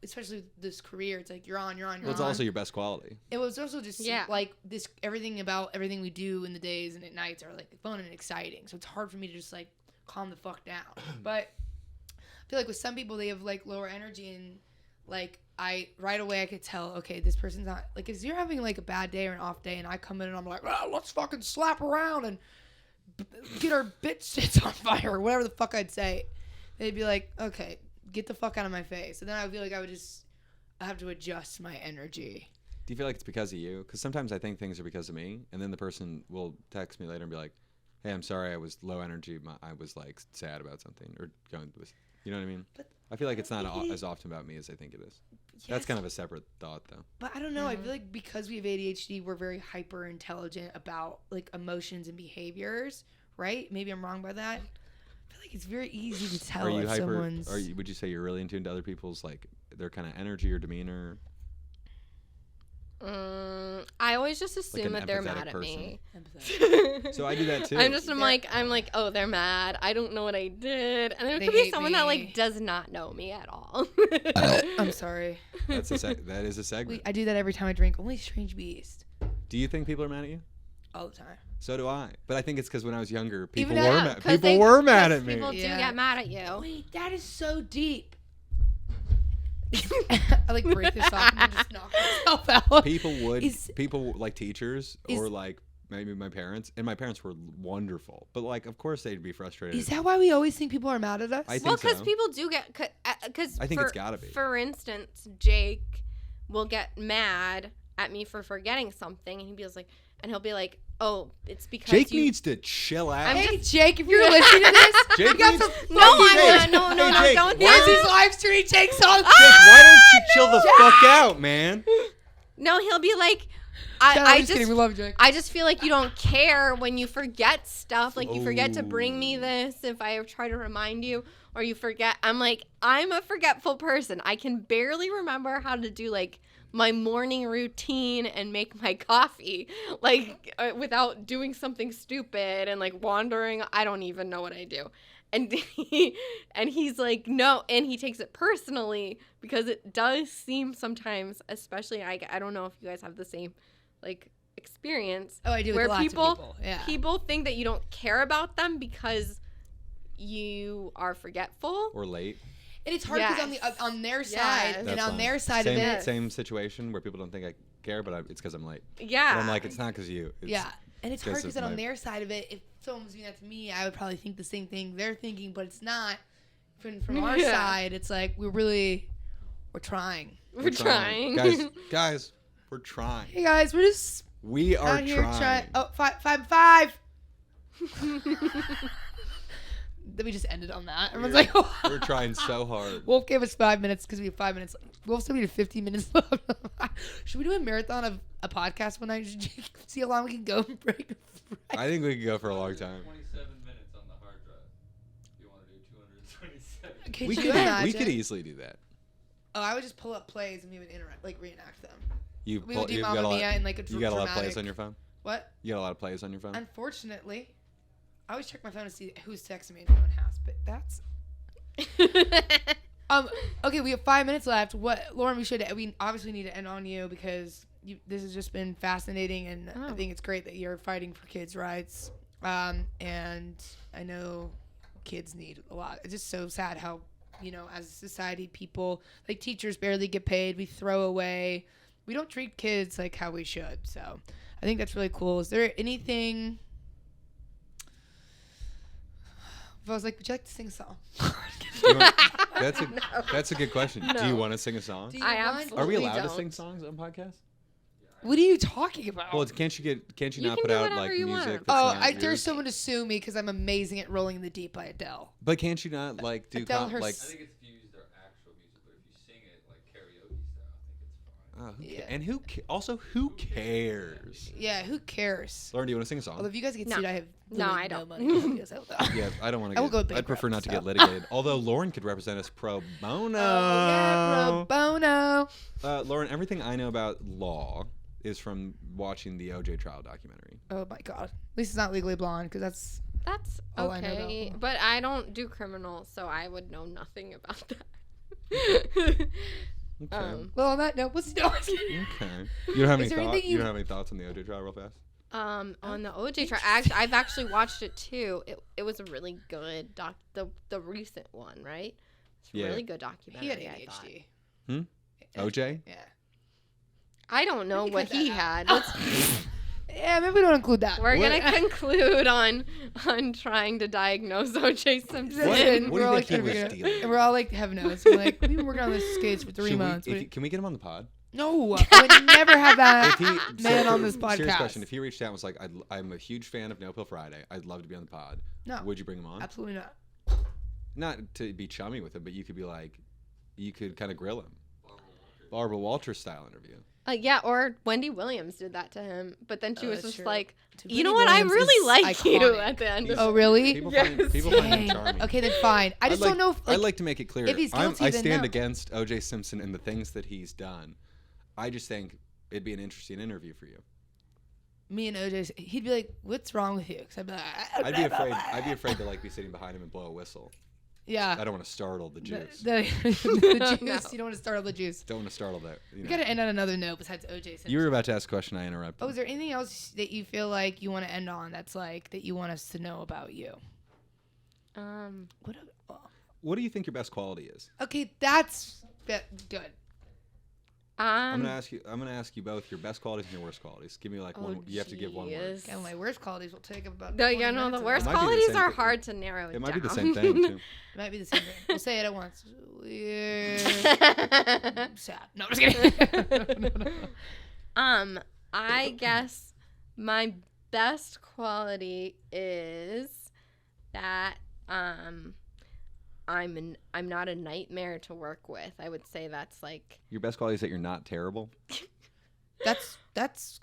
especially with this career, it's like you're on. Well, it's also your best quality. It was also just Yeah. like this, everything we do in the days and at nights are like fun and exciting. So it's hard for me to just like calm the fuck down. But I feel like with some people, they have like lower energy, and like right away I could tell, okay, this person's not like, if you're having like a bad day or an off day and I come in and I'm like, let's fucking slap around and get our bitch shits on fire, or whatever the fuck I'd say. They'd be like, okay, get the fuck out of my face. And then I would feel like I have to adjust my energy. Do you feel like it's because of you? Because sometimes I think things are because of me, and then the person will text me later and be like, hey, I'm sorry, I was low energy. I was like sad about something or going through this. You know what I mean? But I feel like it's not as often about me as I think it is. Yes, That's kind of a separate thought, though. But I don't know. I feel like because we have ADHD, we're very hyper intelligent about like emotions and behaviors, right? Maybe I'm wrong by that. I feel like it's very easy to tell Are you if hyper? someone's. Would you say you're really in tune to other people's like their kind of energy or demeanor? I always just assume Like an that they're empathetic mad at me. So I do that too. I'm like, oh, they're mad. I don't know what I did, and there They could be hate someone that me. like does not know me at all. I'm sorry. That is a segment. I do that every time I drink. Only Strange Beast. Do you think people are mad at you? All the time. So do I. But I think it's because when I was younger, people Even were now, mad. 'Cause People were mad 'cause at me. People do Yeah. get mad at you. Wait, that is so deep. I like break this off and then just knock myself out. People like teachers or like maybe my parents, and my parents were wonderful, but like of course they'd be frustrated. Is that why we always think people are mad at us? I think Well, because so. people do get, because I think it's gotta be. For instance, Jake will get mad at me for forgetting something, and he'll be like, "Oh, it's because Jake you." needs to chill out. Hey, Jake, if you're listening to this, Jake you got needs- some No, I'm Jake. not. No, Hey, no, Jake, don't. why Here's don't- his live stream. Jake's on. Jake, why don't you chill the fuck out, man? No, he'll be like, I'm I just kidding. We just. love Jake. I just feel like you don't care when you forget stuff. Like you forget to bring me this if I try to remind you, or you forget. I'm like, I'm a forgetful person. I can barely remember how to do like my morning routine and make my coffee, like without doing something stupid and like wandering. I don't even know what I do. And he's like, no, and he takes it personally because it does seem sometimes, especially I don't know if you guys have the same like experience. Oh, I do. Where with lots people of people. Yeah. people think that you don't care about them because you are forgetful. Or late. And it's hard because Yes. on their side Yes. and That's on fine. their side same, of it, Same situation where people don't think I care, but it's because I'm late. Yeah. But I'm like, it's not because of you. It's yeah. And it's hard because because of on my- their side of it, if someone was doing that to me, I would probably think the same thing they're thinking, but it's not. From our Yeah. side, it's like we're trying. We're trying. Guys, we're trying. Hey guys, we're just We are out here trying. trying. Oh, five. Then we just ended on that. Everyone's like, oh. We're trying so hard. Wolf gave us 5 minutes because we have 5 minutes. Wolf said we had 15 minutes left. Should we do a marathon of a podcast one night? See how long we can go and break. I think we could go for a long time. 27 minutes on the hard drive. If you want to do 227. Could We you could imagine? easily do that. Oh, I would just pull up plays and we would reenact them. You We would do you've Mamma got a lot, Mia in like a you got a lot of dramatic- plays on your phone? What? You got a lot of plays on your phone? Unfortunately, I always check my phone to see who's texting me and no one has. But that's okay. We have 5 minutes left. What, Lauren? We obviously need to end on you because this has just been fascinating, and I think it's great that you're fighting for kids' rights. And I know kids need a lot. It's just so sad how, as a society, people like teachers barely get paid. We throw away. We don't treat kids like how we should. So I think that's really cool. Is there anything? If I was like, would you like to sing a song? You want- that's a good question. Do you want to sing a song? Do you I want- absolutely Are we allowed to don't. sing songs on podcasts? What are you talking about? Well, can't you You not can put do out whatever like you music? want. That's oh, not I dare yours? someone to sue me because I'm amazing at "Rolling in the Deep" by Adele. But can't you not like do Adele like? I think it's if you use their actual music, but if you sing it like karaoke style, I think it's fine. And who cares? Yeah, who cares? Lauren, do you want to sing a song? Well, if you guys get No. sued, I have No, literally I don't. money to help you guys out with that. Yeah, I don't want I will to go get. I'd prefer not to get bankrupt, litigated. Although Lauren could represent us pro bono. Oh, yeah, pro bono. Lauren, everything I know about law is from watching the OJ trial documentary. Oh my god. At least it's not Legally Blonde because that's That's Oh, I know okay, that. but I don't do criminal, so I would know nothing about that. Okay. well. On that note, what's no? Okay. You don't have any Is there thoughts? anything You you- don't have any thoughts on the OJ trial, real fast? On the OJ trial, I've actually watched it too. It was a really good the recent one, right? It's a Yeah. really good He documentary. had I thought. ADHD. OJ? Yeah. I don't know Maybe what cut he that had. out. Yeah, maybe we don't include that. We're gonna conclude on trying to diagnose O.J. Simpson. What do We're you all think he trying to was figure it out. stealing? And we're all like, heaven knows. We're like, we've been working on this case for 3 Should months. can we get him on the pod? No, I would never have that man on this Serious podcast. question. If he reached out and was like, I'm a huge fan of No Pill Friday. I'd love to be on the pod. No. Would you bring him on? Absolutely not. Not to be chummy with him, but you could be like, you could kind of grill him. Barbara Walters style interview. Yeah, or Wendy Williams did that to him, but then she was that's just true. like, Dude, you know Wendy what? I Williams really is like you iconic. at the end of Oh, it. really? People Yes. find him Dang. charming. Okay, then fine. I just don't know. If, I'd like to make it clear. if he's guilty, I then stand no. against O.J. Simpson and the things that he's done. I just think it'd be an interesting interview for you. me and OJ, he'd be like, "What's wrong with you?" Because I'd be like, I'd be afraid. I'd be afraid to like be sitting behind him and blow a whistle. Yeah. I don't want to startle the juice. The juice. No. You don't want to startle the juice. Don't want to startle that. You We know. gotta end on another note besides OJ Simpson. You were about to ask a question. I interrupted. Oh, is there anything else that you feel like you want to end on? That's like that you want us to know about you? What? What do you think your best quality is? Okay, that's good. I'm gonna ask you both your best qualities and your worst qualities. Give me like one. You have to give one word. jeez. And my worst qualities will take up about. No, 20 yeah, no, minutes the of worst It might be the qualities same are thing. hard to narrow it It might down. be the same thing too. It might be the same thing. We'll say it at once. Yeah. Sad. No, I'm just kidding. I guess my best quality is that I'm not a nightmare to work with. I would say that's like Your best quality is that you're not terrible. That's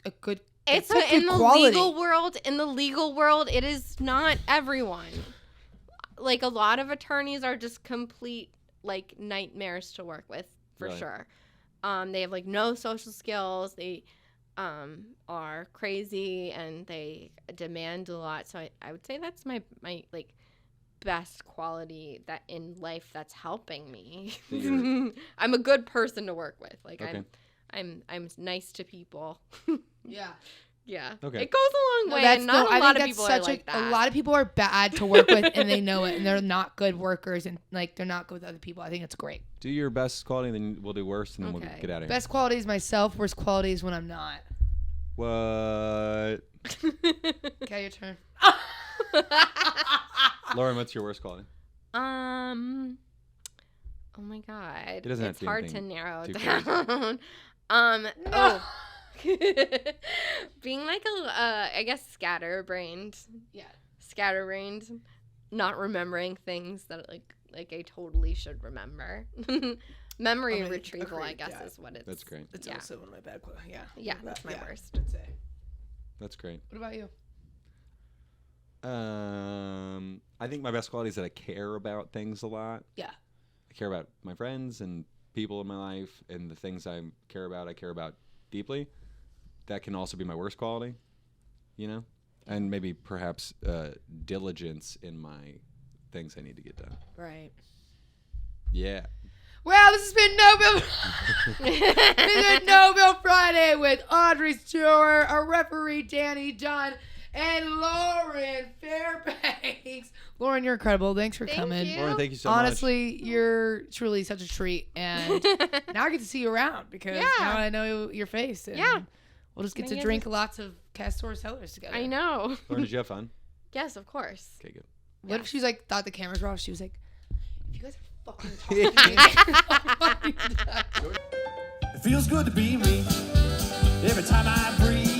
a good. it's that's a in good the quality. legal world. In the legal world, it is not everyone. Like a lot of attorneys are just complete like nightmares to work with for Right. sure. They have like no social skills. They are crazy and they demand a lot. So I would say that's my like best quality that in life that's helping me. That you're- I'm a good person to work with. Like Okay. I'm nice to people. Yeah. Yeah. Okay. It goes a long way, That's and not I a lot think of that's people such are like that. A lot of people are bad to work with, and they know it, and they're not good workers, and like they're not good with other people. I think it's great. Do your best quality, then we'll do worst, and then we'll Okay. get out of here. Best quality is myself. Worst quality is when I'm not. What? Okay, your turn. Lauren, what's your worst quality? Oh my god. It doesn't have it's to be hard to anything narrow too down. Being like I guess scatterbrained, not remembering things that like I totally should remember. Memory retrieval, I agreed, guess, yeah. is what it's. That's great. That's Yeah. also one of my bad qualities. Yeah. Yeah, that's my worst. I'd say. That's great. What about you? I think my best quality is that I care about things a lot. Yeah. I care about my friends and people in my life, and the things I care about deeply. That can also be my worst quality, you know? And maybe perhaps diligence in my things I need to get done. Right. Yeah. Well, this has been No Bill. This is No Bill Friday with Audrey Stewart, our referee Danny Dunn, and Lauren Fairbanks. Lauren, you're incredible. Thanks for coming. you. Lauren, thank you so much. Honestly, you're truly such a treat, and now I get to see you around because now I know your face. And Yeah. we'll just get I to guess drink lots of Castor Cellars together. I know. Lauren, did you have fun? Yes, of course. Okay, good. What if she was like thought the cameras were off? She was like, "If you guys are fucking talking to me." It feels good to be me every time I breathe.